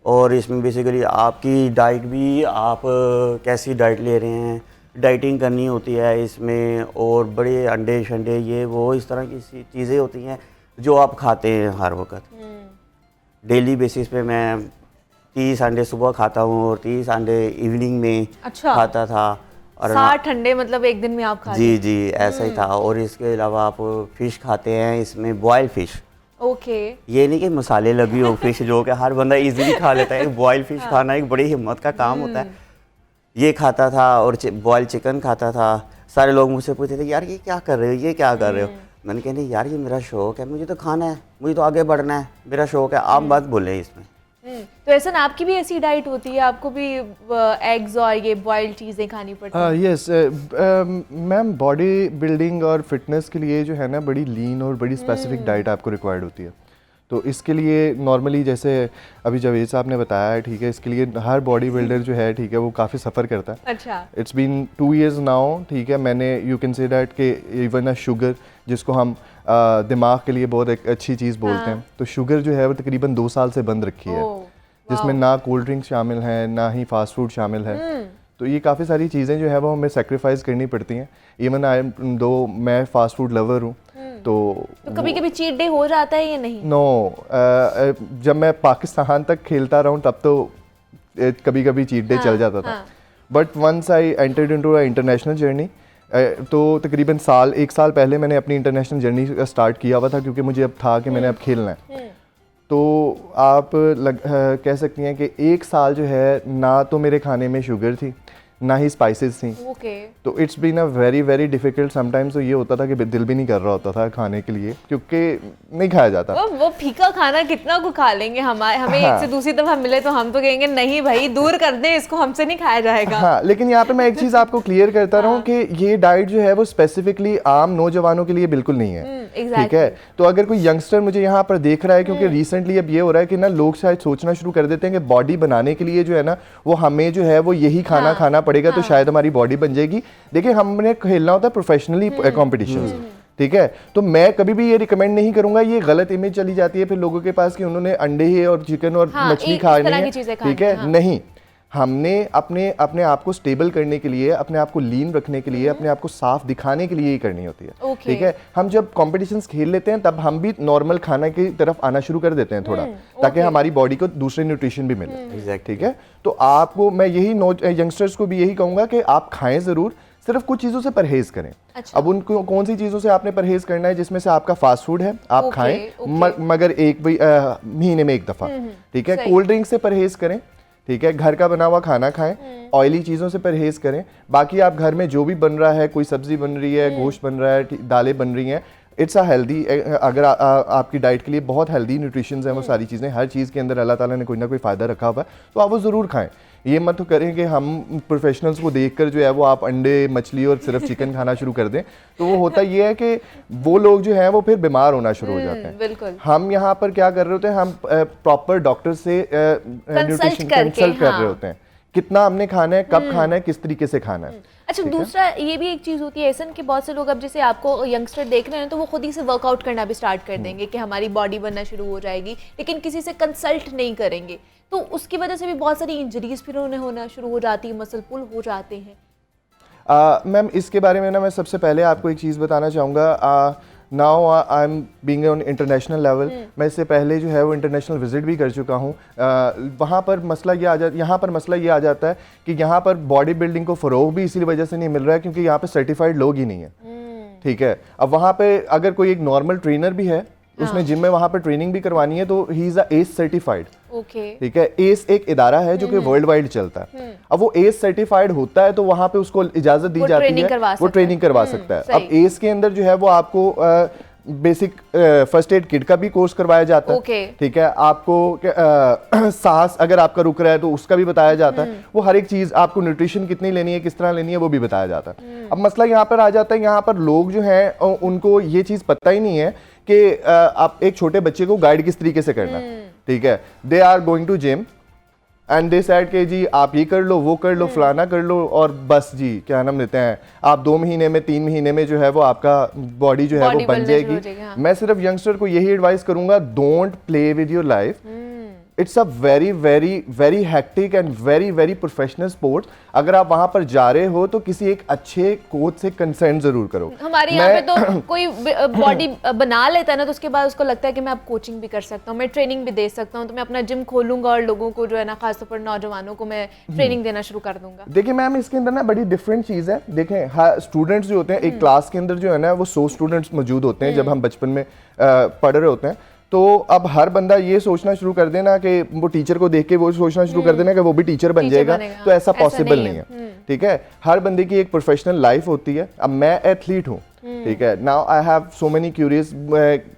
और इसमें बेसिकली आपकी डाइट भी, आप कैसी डाइट ले रहे हैं, डाइटिंग करनी होती है इसमें। और बड़े अंडे शंडे ये वो इस तरह की चीज़ें होती हैं जो आप खाते हैं हर वक्त। डेली बेसिस पे मैं 30 अंडे सुबह खाता हूँ और 30 अंडे इवनिंग में खाता था। और 60 अंडे मतलब एक दिन में आप खाते? जी ऐसा ही था। और इसके अलावा आप फ़िश खाते हैं, इसमें बॉयल फ़िश। ओके। ये नहीं कि मसाले लगी हो फ़िश जो कि हर बंदा इजीली खा लेता है। बॉयल फ़िश खाना एक बड़ी हिम्मत का काम होता है। ये खाता था और बॉयल चिकन खाता था। सारे लोग मुझसे पूछते थे यार ये क्या कर रहे हो, ये क्या कर रहे हो। मैंने कहा नहीं यार ये मेरा शौक़ है, मुझे तो खाना है, मुझे तो आगे बढ़ना है, मेरा शौक़ है, आप मत बोलें इसमें। तो ऐसा ना, आपकी भी ऐसी डाइट होती है, आपको भी एग्स और ये बॉइल्ड चीज़ें खानी पड़ती हैं? यस मैम, बॉडी बिल्डिंग और फिटनेस के लिए जो है ना बड़ी लीन और बड़ी स्पेसिफिक डाइट आपको रिक्वायर्ड होती है। तो इसके लिए नॉर्मली जैसे अभी जावेद साहब ने बताया है, ठीक है, इसके लिए हर बॉडी बिल्डर जो है, ठीक है, वो काफ़ी सफ़र करता है। अच्छा। इट्स बीन 2 years नाउ, ठीक है। मैंने यू कैन से दैट कि इवन अ शुगर, जिसको हम दिमाग के लिए बहुत एक अच्छी चीज़ बोलते हैं, तो शुगर जो है वो तकरीबन 2 साल से बंद रखी है, जिसमें ना कोल्ड ड्रिंक शामिल है, ना ही फास्ट फूड शामिल है। तो ये काफ़ी सारी चीज़ें जो है वो हमें सेक्रीफाइस करनी पड़ती हैं। इवन मैं फास्ट फूड लवर हूँ, तो कभी कभी चीट डे हो जाता है या नहीं? जब मैं पाकिस्तान तक खेलता रहा हूँ तब तो कभी कभी चीट डे चल जाता था। But once I entered into a international journey, तो तकरीबन एक साल पहले मैंने अपनी इंटरनेशनल जर्नी स्टार्ट किया हुआ था, क्योंकि मुझे अब था कि मैंने अब खेलना है। तो आप कह सकती हैं कि एक साल जो है ना तो मेरे खाने में शुगर थी, ना ही स्पाइसेस थी। तो it's been a very very difficult. Sometimes तो ये होता था कि दिल भी नहीं कर रहा होता था खाने के लिए, क्योंकि नहीं खाया जाता। वो फीका खाना कितना को खा लेंगे, हमें हाँ। एक से दूसरी दफा मिले तो हम तो कहेंगे नहीं भाई दूर कर दे इसको, हमसे नहीं खाया जाएगा। हाँ, लेकिन यहाँ पे मैं एक चीज़ आपको क्लियर करता रहूँ कि ये डाइट जो है वो स्पेसिफिकली आम नौजवानों के लिए बिल्कुल नहीं है। ठीक है, तो अगर कोई यंगस्टर मुझे यहाँ पर देख रहा है, क्योंकि रिसेंटली अब ये हो रहा है कि ना लोग शायद सोचना शुरू कर देते हैं कि बॉडी बनाने के लिए जो है ना वो हमें जो है वो यही खाना खाना पड़ेगा तो शायद हमारी बॉडी बन जाएगी। देखिए, हमने खेलना होता है प्रोफेशनली कॉम्पिटिशंस, ठीक है, तो मैं कभी भी ये रिकमेंड नहीं करूंगा। ये गलत इमेज चली जाती है फिर लोगों के पास कि उन्होंने अंडे ही और चिकन और मछली खानी है, ठीक है। नहीं, हमने अपने आप को स्टेबल करने के लिए, अपने आप को लीन रखने के लिए, अपने आप को साफ दिखाने के लिए ही करनी होती है। ठीक है, हम जब कॉम्पिटिशन्स खेल लेते हैं तब हम भी नॉर्मल खाना की तरफ आना शुरू कर देते हैं थोड़ा, ताकि हमारी बॉडी को दूसरे न्यूट्रिशन भी मिले। ठीक है, तो आपको मैं यही यंगस्टर्स को भी यही कहूंगा कि आप खाएं जरूर, सिर्फ कुछ चीज़ों से परहेज करें। अच्छा। अब उनको कौन सी चीज़ों से आपने परहेज करना है, जिसमें से आपका फास्ट फूड है आप खाएं, मगर एक महीने में एक दफ़ा। ठीक है, कोल्ड ड्रिंक से परहेज करें, ठीक है, घर का बना हुआ खाना खाएं, ऑयली चीज़ों से परहेज करें। बाकी आप घर में जो भी बन रहा है, कोई सब्जी बन रही है, गोश्त बन रहा है, दालें बन रही हैं, इट्स अ हेल्दी, अगर आपकी डाइट के लिए बहुत हेल्दी न्यूट्रिशंस हैं वो सारी चीज़ें, हर चीज़ के अंदर अल्लाह ताला ने कोई ना कोई फ़ायदा रखा हुआ है, तो आप वो ज़रूर खाएं। ये मत तो करें कि हम प्रोफेशनल्स को देखकर जो है वो आप अंडे, मछली और सिर्फ चिकन खाना शुरू कर दें, तो वो होता ये है कि वो लोग जो हैं वो फिर बीमार होना शुरू हो जाते हैं। बिल्कुल। हम यहाँ पर क्या कर रहे होते हैं, हम प्रॉपर डॉक्टर से न्यूट्रिशन कंसल्ट कर रहे होते हैं, कितना हमने खाना है, कब खाना है, किस तरीके से खाना है। अच्छा, दूसरा ये भी एक चीज़ होती है ऐसा कि बहुत से लोग अब जैसे आपको यंगस्टर देख रहे हैं तो वो खुद ही से वर्कआउट करना भी स्टार्ट कर देंगे कि हमारी बॉडी बनना शुरू हो जाएगी, लेकिन किसी से कंसल्ट नहीं करेंगे, तो उसकी वजह से भी बहुत सारी इंजरीज फिर उन्हें होना शुरू हो जाती है, मसल पुल हो जाते हैं। मैम, इसके बारे में ना मैं सबसे पहले आपको एक चीज़ बताना चाहूँगा। Now I am being on international level, मैं इससे पहले जो है वो इंटरनेशनल विजिट भी कर चुका हूँ। वहाँ पर मसला ये आ जाता, यहाँ पर मसला ये आ जाता है कि यहाँ पर बॉडी बिल्डिंग को फ़रोग भी इसी वजह से नहीं मिल रहा है क्योंकि यहाँ पे सर्टिफाइड लोग ही नहीं है। ठीक है, अब वहाँ पे अगर कोई एक नॉर्मल ट्रेनर भी है, उसने जिम में वहाँ पर ट्रेनिंग भी करवानी है, तो he is a S certified. ठीक है, एस एक इदारा है जो कि वर्ल्ड वाइड चलता है। अब वो एस सर्टिफाइड होता है तो वहाँ पे उसको इजाजत दी जाती है, वो ट्रेनिंग करवा सकता है। अब एस के अंदर जो है वो आपको बेसिक फर्स्ट एड किट का भी कोर्स करवाया जाता है। ठीक है, आपको सांस अगर आपका रुक रहा है तो उसका भी बताया जाता है। वो हर एक चीज, आपको न्यूट्रिशन कितनी लेनी है, किस तरह लेनी है, वो भी बताया जाता है। अब मसला यहाँ पर आ जाता है, यहाँ पर लोग जो हैं उनको ये चीज पता ही नहीं है कि आप एक छोटे बच्चे को गाइड किस तरीके से करना। ठीक है, they are going to gym and they said के जी आप ये कर लो, वो कर लो, फलाना कर लो, और बस जी क्या नाम लेते हैं, आप 2 महीने में 3 महीने में जो है वो आपका बॉडी जो है वो बन जाएगी। मैं सिर्फ यंगस्टर को यही एडवाइस करूंगा, don't play with your life. It's a very very very hectic and very very professional sports. अगर आप वहां पर जा रहे हो तो किसी एक अच्छे कोच से कंसर्न जरूर करो। हमारे यहाँ पे तो कोई बॉडी बना लेता है ना, तो उसके बाद उसको लगता है कि मैं अब कोचिंग भी कर सकता हूँ, मैं ट्रेनिंग भी दे सकता हूँ, तो मैं अपना जिम खोलूंगा और लोगों को जो है ना, खासतौर पर नौजवानों को मैं ट्रेनिंग देना शुरू कर दूंगा। देखिए मैम, इसके अंदर ना बड़ी डिफरेंट चीज़ है। देखें, स्टूडेंट्स जो होते हैं, एक क्लास के अंदर जो है ना वो 100 स्टूडेंट्स मौजूद होते हैं जब हम बचपन में पढ़ रहे होते हैं। तो अब हर बंदा ये सोचना शुरू कर देना कि वो टीचर को देख के वो सोचना शुरू कर देना कि वो भी टीचर बन जाएगा, तो ऐसा पॉसिबल नहीं है। ठीक है, हर बंदे की एक प्रोफेशनल लाइफ होती है। अब मैं एथलीट हूँ, ठीक है, now I have so many curious,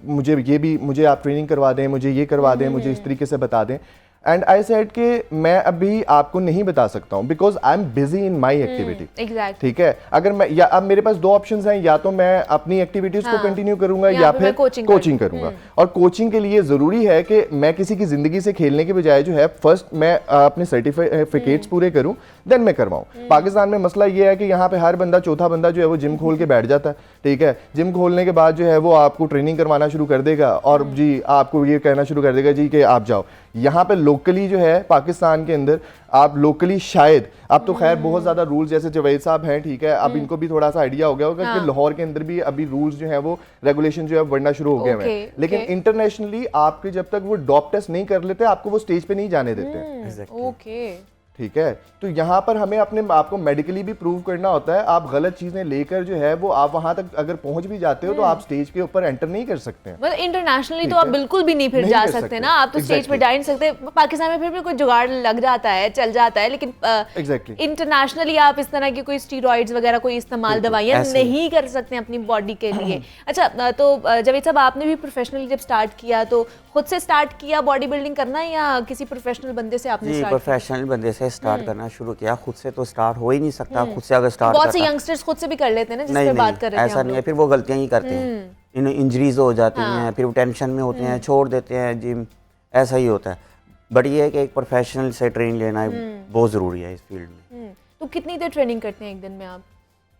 मुझे आप ट्रेनिंग करवा दें, मुझे ये करवा दें, मुझे इस तरीके से बता दें। एंड आई सेड कि मैं अभी आपको नहीं बता सकता हूँ because I am busy in my activity. ठीक है, अगर मैं या अब मेरे पास 2 ऑप्शंस हैं, या तो मैं अपनी एक्टिविटीज को कंटिन्यू करूंगा या फिर कोचिंग करूंगा। और कोचिंग के लिए जरूरी है कि मैं किसी की जिंदगी से खेलने के बजाय जो है फर्स्ट मैं अपने सर्टिफिकेट्स पूरे करूं, देन मैं करवाऊं। पाकिस्तान में मसला ये है कि यहाँ पे हर बंदा, चौथा बंदा जो है वो जिम खोल के बैठ जाता है। ठीक है, जिम खोलने के बाद जो है वो आपको ट्रेनिंग करवाना शुरू कर देगा और जी आपको ये कहना शुरू कर देगा जी कि आप जाओ। यहाँ पे लोकली जो है पाकिस्तान के अंदर आप लोकली शायद, अब तो खैर बहुत ज्यादा रूल्स, जैसे जवेद साहब हैं, ठीक है, अब इनको भी थोड़ा सा आइडिया हो गया होगा कि लाहौर के अंदर भी अभी रूल्स जो है वो रेगुलेशन जो है बढ़ना शुरू हो गए हैं। लेकिन इंटरनेशनली आपके जब तक वो डॉप टेस्ट नहीं कर लेते, आपको वो स्टेज पे नहीं जाने देते। ठीक है। तो यहाँ पर हमें अपने आप को मेडिकली भी प्रूव करना होता है। आप गलत चीज़ें लेकर जो है वो आप वहाँ तक अगर पहुँच भी जाते हो तो आप स्टेज के ऊपर एंटर नहीं कर सकते हैं। मतलब इंटरनेशनली तो आप बिल्कुल भी नहीं फिर नहीं जा कर सकते सकते। ना, आप तो स्टेज पे जा ही नहीं सकते। पाकिस्तान में फिर भी कोई जुगाड़ लग जाता है, चल जाता है, लेकिन Exactly. इंटरनेशनली आप इस तरह की कोई स्टीरॉइड्स वगैरह कोई इस्तेमाल दवाइयाँ ऐसे ही। नहीं कर सकते अपनी बॉडी के लिए। अच्छा, तो जावेद साहब आपने भी प्रोफेशनली जब स्टार्ट किया तो खुद से स्टार्ट किया बॉडी बिल्डिंग करना या किसी प्रोफेशनल बंदे से आपने जी स्टार्ट किया? प्रोफेशनल बंदे से स्टार्ट करना शुरू किया, खुद से तो स्टार्ट हो ही नहीं सकता। खुद से अगर स्टार्ट बहुत से करता यंगस्टर्स खुद से भी कर लेते हैं ना, जिस नहीं पे बात कर नहीं रहे थे ऐसा हम नहीं है, लोग। फिर वो गलतियां ही करते हैं, इन इंजरीज हो जाती हैं, फिर वो टेंशन में होते हैं, छोड़ देते हैं जिम, ऐसा ही होता है। बट ये है कि एक प्रोफेशनल से ट्रेन लेना बहुत ज़रूरी है इस फील्ड में। तो कितनी देर ट्रेनिंग करते हैं एक दिन में आप?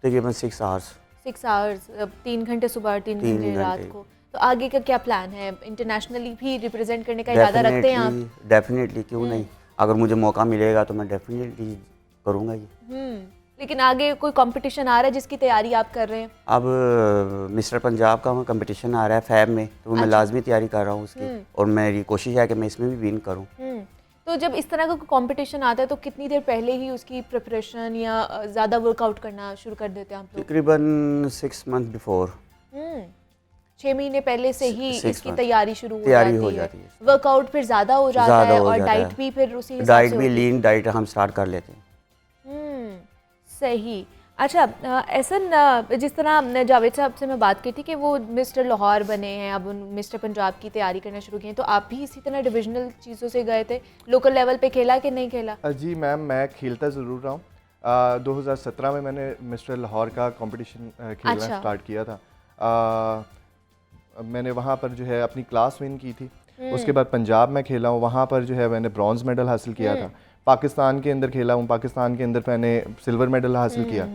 तकरीबन 6 आवर्स। 6 आवर्स, 3 घंटे सुबह, 3 3 घंटे रात घंटे। को। तो आगे का क्या प्लान है? इंटरनेशनली भी रिप्रेजेंट करने का इरादा रखते हैं आप? डेफिनेटली, क्यों नहीं, अगर मुझे मौका मिलेगा तो मैं डेफिनेटली करूँगा ये। लेकिन आगे कोई कंपटीशन आ रहा है जिसकी तैयारी आप कर रहे हैं? अब मिस्टर पंजाब का कंपटीशन आ रहा है फैब में, तो मैं लाजमी तैयारी कर रहा हूँ उसकी, और मेरी कोशिश है कि मैं इसमें भी विन करूँ। तो जब इस तरह का कंपटीशन आता है तो कितनी देर पहले ही उसकी प्रिपरेशन या ज़्यादा वर्कआउट करना शुरू कर देते हैं आप लोग? तकरीबन 6 मंथ बिफोर। 6 महीने पहले से ही 6 इसकी month तैयारी शुरू तैयारी हो हो जाती है। जाती है। वर्कआउट फिर ज़्यादा हो जाता ज़्यादा है हो और जाता डाइट है। भी फिर उसी हिसाब डाइट से भी होती है। लीन डाइट हम स्टार्ट कर लेते हैं। सही। अच्छा, ऐसा जिस तरह जावेद साहब से मैं बात की थी कि वो मिस्टर लाहौर बने हैं, अब मिस्टर पंजाब की तैयारी करना शुरू की है, तो आप भी इसी तरह डिविजनल चीज़ों से गए थे? लोकल लेवल पे खेला कि नहीं खेला? जी मैम, मैं खेलता ज़रूर रहा हूँ। 2017 में मैंने मिस्टर लाहौर का कंपटीशन खेलना अच्छा। स्टार्ट किया था। मैंने वहाँ पर जो है अपनी क्लास विन की थी। उसके बाद पंजाब में खेला हूँ, वहाँ पर जो है मैंने ब्रॉन्ज मेडल हासिल किया था। पाकिस्तान के अंदर खेला हूँ, पाकिस्तान के अंदर मैंने सिल्वर मेडल हासिल किया।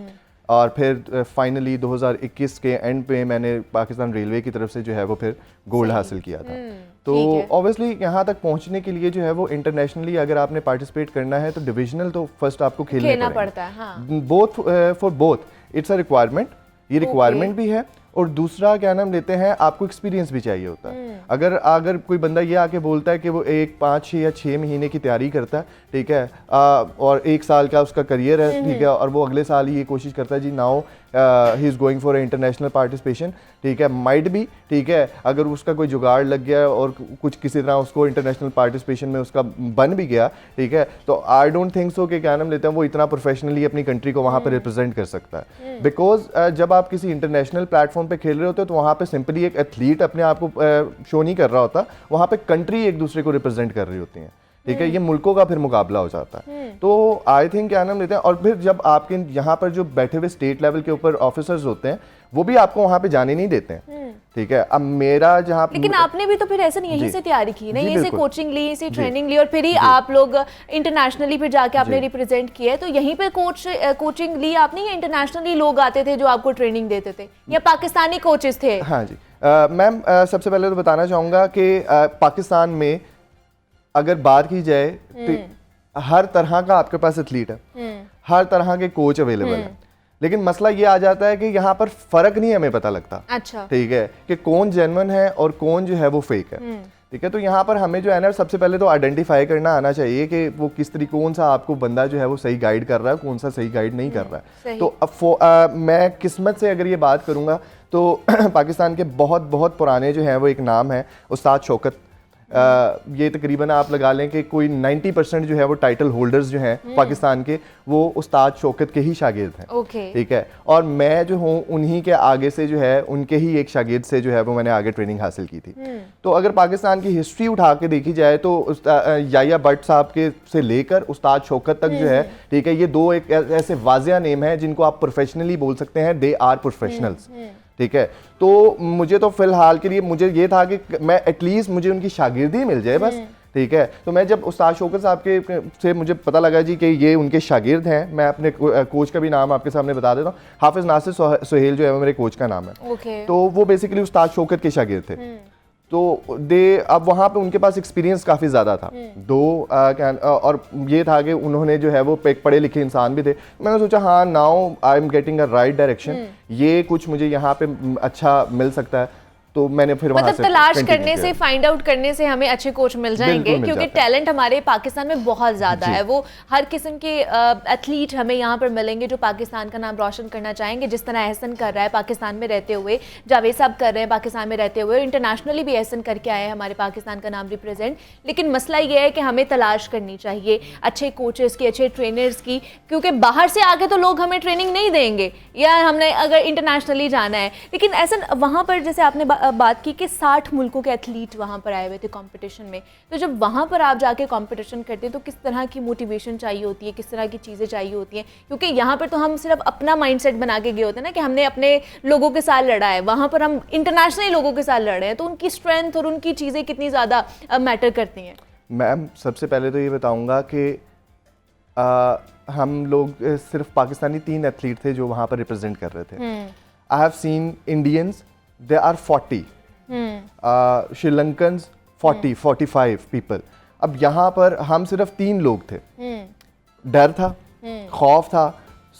और फिर फाइनली 2021 के एंड पे मैंने पाकिस्तान रेलवे की तरफ से जो है वो फिर गोल्ड हासिल किया था। तो ऑब्वियसली यहाँ तक पहुँचने के लिए जो है वो इंटरनेशनली अगर आपने पार्टिसिपेट करना है तो डिविजनल तो फर्स्ट आपको खेलना पड़ता है। हाँ। Both for both it's a requirement, ये रिक्वायरमेंट भी है, और दूसरा क्या नाम लेते हैं, आपको एक्सपीरियंस भी चाहिए होता है। अगर कोई बंदा ये आके बोलता है कि वो 1, 5, 6 या 6 महीने की तैयारी करता है, ठीक है, और 1 साल का उसका करियर है, ठीक है, और वो अगले साल ही ये कोशिश करता है जी now he is going for international participation, ठीक है, माइट भी, ठीक है, अगर उसका कोई जुगाड़ लग गया और कुछ किसी तरह उसको इंटरनेशनल पार्टिसिपेशन में उसका बन भी गया, ठीक है, तो आई डोंट थिंक सो कि क्या नाम लेते हैं वो इतना प्रोफेशनली अपनी कंट्री को वहाँ पर रिप्रेजेंट कर सकता है। बिकॉज जब आप किसी इंटरनेशनल प्लेटफॉर्म पे खेल रहे होते हो तो वहाँ पे सिंपली एक एथलीट अपने आप को शो नहीं कर रहा होता, वहाँ पे कंट्री एक दूसरे को रिप्रेजेंट कर रही होती हैं, ठीक है, ये मुल्कों का फिर मुकाबला हो जाता है। तो आई थिंक क्या नाम लेते हैं, और फिर जब आपके यहाँ पर जो बैठे हुए स्टेट लेवल के ऊपर ऑफिसर्स होते हैं वो भी आपको वहाँ पे जाने नहीं देते हैं, ठीक है। अब मेरा जहाँ, लेकिन आपने भी तो फिर ऐसे नहीं, यहीं से तैयारी की ना, जी, यहीं से बिल्कुल। कोचिंग ली, यहीं से ट्रेनिंग ली, और फिर ही आप लोग इंटरनेशनली फिर जाके आपने रिप्रेजेंट किया है। तो यहीं पे कोचिंग ली आपने या इंटरनेशनली लोग आते थे जो आपको ट्रेनिंग देते थे, या पाकिस्तानी कोचेस थे? हाँ जी मैम, सबसे पहले तो बताना चाहूँगा कि पाकिस्तान में अगर बात की जाए तो हर तरह का आपके पास एथलीट है, हर तरह के कोच अवेलेबल है, लेकिन मसला ये आ जाता है कि यहाँ पर फर्क नहीं हमें पता लगता। अच्छा। ठीक है, कि कौन जेन्युइन है और कौन जो है वो फेक है। ठीक है, तो यहाँ पर हमें जो है ना सबसे पहले तो आइडेंटिफाई करना आना चाहिए कि वो किस तरीके, कौन सा आपको बंदा जो है वो सही गाइड कर रहा है, कौन सा सही गाइड नहीं कर रहा है। तो अब मैं किस्मत से अगर ये बात करूँगा तो पाकिस्तान के बहुत बहुत पुराने जो हैं वो एक नाम है उस्ताद शौकत। ये तकरीबन आप लगा लें कि कोई 90% जो है वो टाइटल होल्डर्स जो हैं पाकिस्तान के, वो उस्ताद शौकत के ही शागिर्द हैं। ठीक है, और मैं जो हूँ उन्हीं के आगे से जो है उनके ही एक शागिर्द से जो है वो मैंने आगे ट्रेनिंग हासिल की थी। तो अगर पाकिस्तान की हिस्ट्री उठा के देखी जाए तो याया भट्ट साहब के से लेकर उस्ताद शौकत तक जो है, ठीक है, ये दो एक ऐसे वाजिया नेम हैं जिनको आप प्रोफेशनली बोल सकते हैं, दे आर प्रोफेशनल्स। ठीक है, तो मुझे तो फिलहाल के लिए मुझे ये था कि मैं एटलीस्ट मुझे उनकी शागिर्दी मिल जाए बस। ठीक है, तो मैं जब उस्ताद शौकत साहब के से मुझे पता लगा जी कि ये उनके शागिर्द हैं, मैं अपने कोच का भी नाम आपके सामने बता देता हूँ, हाफिज नासिर सुहेल जो है वो मेरे कोच का नाम है। तो वो बेसिकली उस्ताद शौकत के शागिर्द थे। तो अब वहाँ पे उनके पास एक्सपीरियंस काफ़ी ज़्यादा था। और ये था कि उन्होंने जो है वो एक पढ़े लिखे इंसान भी थे। मैंने सोचा हाँ now I am getting a right direction, ये कुछ मुझे यहाँ पे अच्छा मिल सकता है। तो मैंने फिर वहाँ मतलब से तलाश continue करने किया। से, फाइंड आउट करने से हमें अच्छे कोच मिल जाएंगे, बिल्कुल मिल क्योंकि जाते हैं। टैलेंट हमारे पाकिस्तान में बहुत ज़्यादा है। वो हर किस्म के एथलीट हमें यहाँ पर मिलेंगे जो पाकिस्तान का नाम रोशन करना चाहेंगे, जिस तरह एहसन कर रहा है पाकिस्तान में रहते हुए, जावेद साहब कर रहे हैं पाकिस्तान में रहते हुए, और इंटरनेशनली भी एहसन करके आए हैं हमारे पाकिस्तान का नाम रिप्रेजेंट। लेकिन मसला ये है कि हमें तलाश करनी चाहिए अच्छे कोचेस की, अच्छे ट्रेनर्स की, क्योंकि बाहर से आके तो लोग हमें ट्रेनिंग नहीं देंगे, या हमने अगर इंटरनेशनली जाना है। लेकिन ऐसा वहाँ पर जैसे आपने बात की कि 60 मुल्कों के एथलीट वहाँ पर आए हुए थे कंपटीशन में, तो जब वहाँ पर आप जाके कंपटीशन करते हैं तो किस तरह की मोटिवेशन चाहिए होती है, किस तरह की चीज़ें चाहिए होती हैं? क्योंकि यहाँ पर तो हम सिर्फ अपना माइंडसेट बना के गए होते हैं ना कि हमने अपने लोगों के साथ लड़ा है, वहाँ पर हम इंटरनेशनली लोगों के साथ लड़े हैं, तो उनकी स्ट्रेंथ और उनकी चीज़ें कितनी ज़्यादा मैटर करती हैं? मैम सबसे पहले तो ये बताऊंगा कि हम लोग सिर्फ पाकिस्तानी 3 एथलीट थे जो वहाँ पर रिप्रेजेंट कर रहे थे। I have seen Indians, they are 40, Sri Lankans 40, 45 people. अब यहाँ पर हम सिर्फ 3 लोग थे। डर था, खौफ था,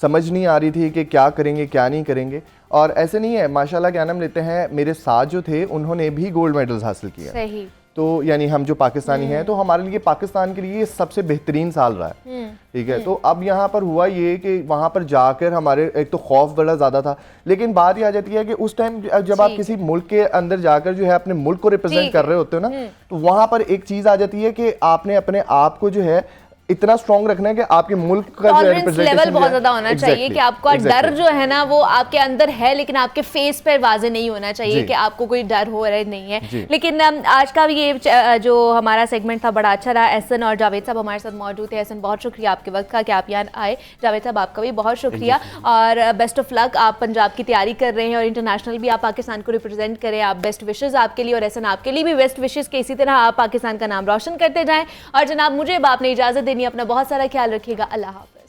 समझ नहीं आ रही थी कि क्या करेंगे क्या नहीं करेंगे। और ऐसे नहीं है, माशाल्लाह क्या नाम लेते हैं, मेरे साथ जो थे उन्होंने भी गोल्ड मेडल्स हासिल किया। सही। तो यानी हम जो पाकिस्तानी हैं, तो हमारे लिए पाकिस्तान के लिए ये सबसे बेहतरीन साल रहा है। ठीक है, तो अब यहाँ पर हुआ ये कि वहाँ पर जाकर हमारे एक तो खौफ बड़ा ज़्यादा था, लेकिन बात ये आ जाती है कि उस टाइम जब आप किसी मुल्क के अंदर जाकर जो है अपने मुल्क को रिप्रेजेंट कर रहे होते हो ना, तो वहाँ पर एक चीज़ आ जाती है कि आपने अपने आप को जो है इतना स्ट्रॉन्ग रखना है कि आपके मुल्क का टॉलरेंस लेवल बहुत ज्यादा होना चाहिए कि आपका डर जो है ना वो आपके अंदर है, लेकिन आपके फेस पर वाजे नहीं होना चाहिए कि आपको कोई डर हो रहा नहीं है। लेकिन आज का ये जो हमारा सेगमेंट था बड़ा अच्छा रहा। एहसन और जावेद साहब हमारे साथ मौजूद थे। एहसन बहुत शुक्रिया आपके वक्त का कि आप यहाँ आए। जावेद साहब आपका भी बहुत शुक्रिया और बेस्ट ऑफ लक। आप पंजाब की तैयारी कर रहे हैं और इंटरनेशनल भी आप पाकिस्तान को रिप्रेजेंट करें। आप बेस्ट विशेज़ आपके लिए, और एहसन आपके लिए भी बेस्ट विशेज़ के इसी तरह आप पाकिस्तान का नाम रोशन करते जाएं। और जनाब मुझे अब आपने इजाज़त देनी है। अपना बहुत सारा ख्याल रखिएगा। अल्लाह हाफ़िज़।